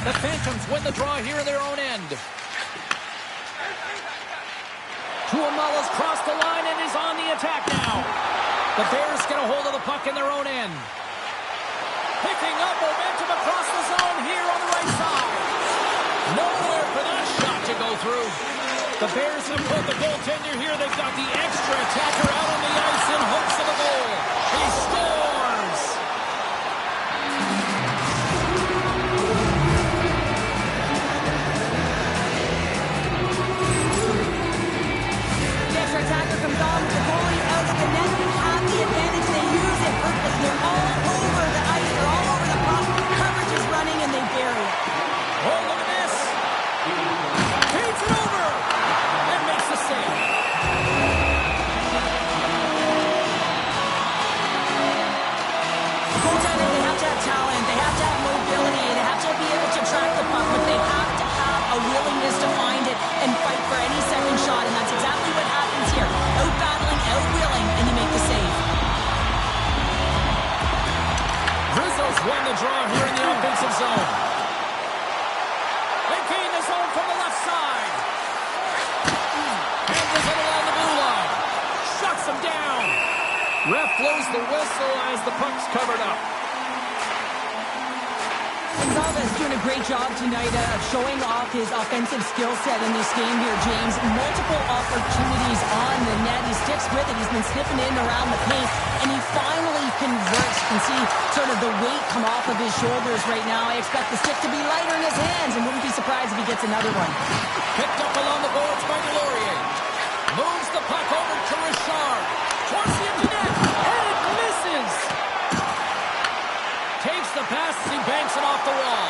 The Phantoms win the draw here in their own end. Tuomalla's crossed the line and is on the attack now. The Bears get a hold of the puck in their own end. Picking up momentum across the zone here on the right side. Nowhere for that shot to go through. The Bears have put the goaltender here. They've got the extra attacker out on the ice in hopes of a goal. He scores! The extra attacker comes on with the goalie out of the net. They have the advantage. They use it perfectly. They're all over the ice. They're all over the puck. Coverage is running, and they bury it. Oh, look at this! Feeds it over! And makes the save. blows the whistle as the puck's covered up. Gonzalez doing a great job tonight of showing off his offensive skill set in this game here, James. Multiple opportunities on the net. He sticks with it. He's been sniffing in around the paint, and he finally converts. You can see sort of the weight come off of his shoulders right now. I expect the stick to be lighter in his hands, and wouldn't be surprised if he gets another one. Picked up along the boards by Delorier. Moves the puck over to Richard. Towards the empty net, and it misses. Takes the pass as he banks it off the wall.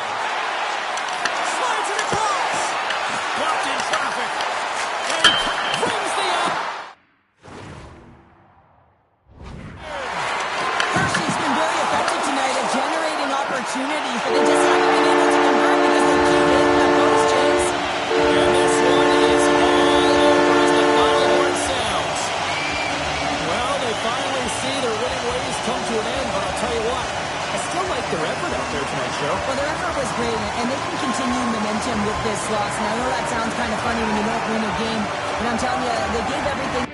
Slides it across. Blocked in traffic. And brings the up. Hershey's been very effective tonight at generating opportunities, but they just haven't been able to convert because they keep hitting the post, James. And this one is all over as the final horn sounds. Well, they finally see their winning ways come to an end, but I'll tell you what, I still like their effort out there tonight, Joe. Well, their effort was great, and they can continue momentum with this loss. And I know that sounds kind of funny when you don't win a game, but I'm telling you, they gave everything.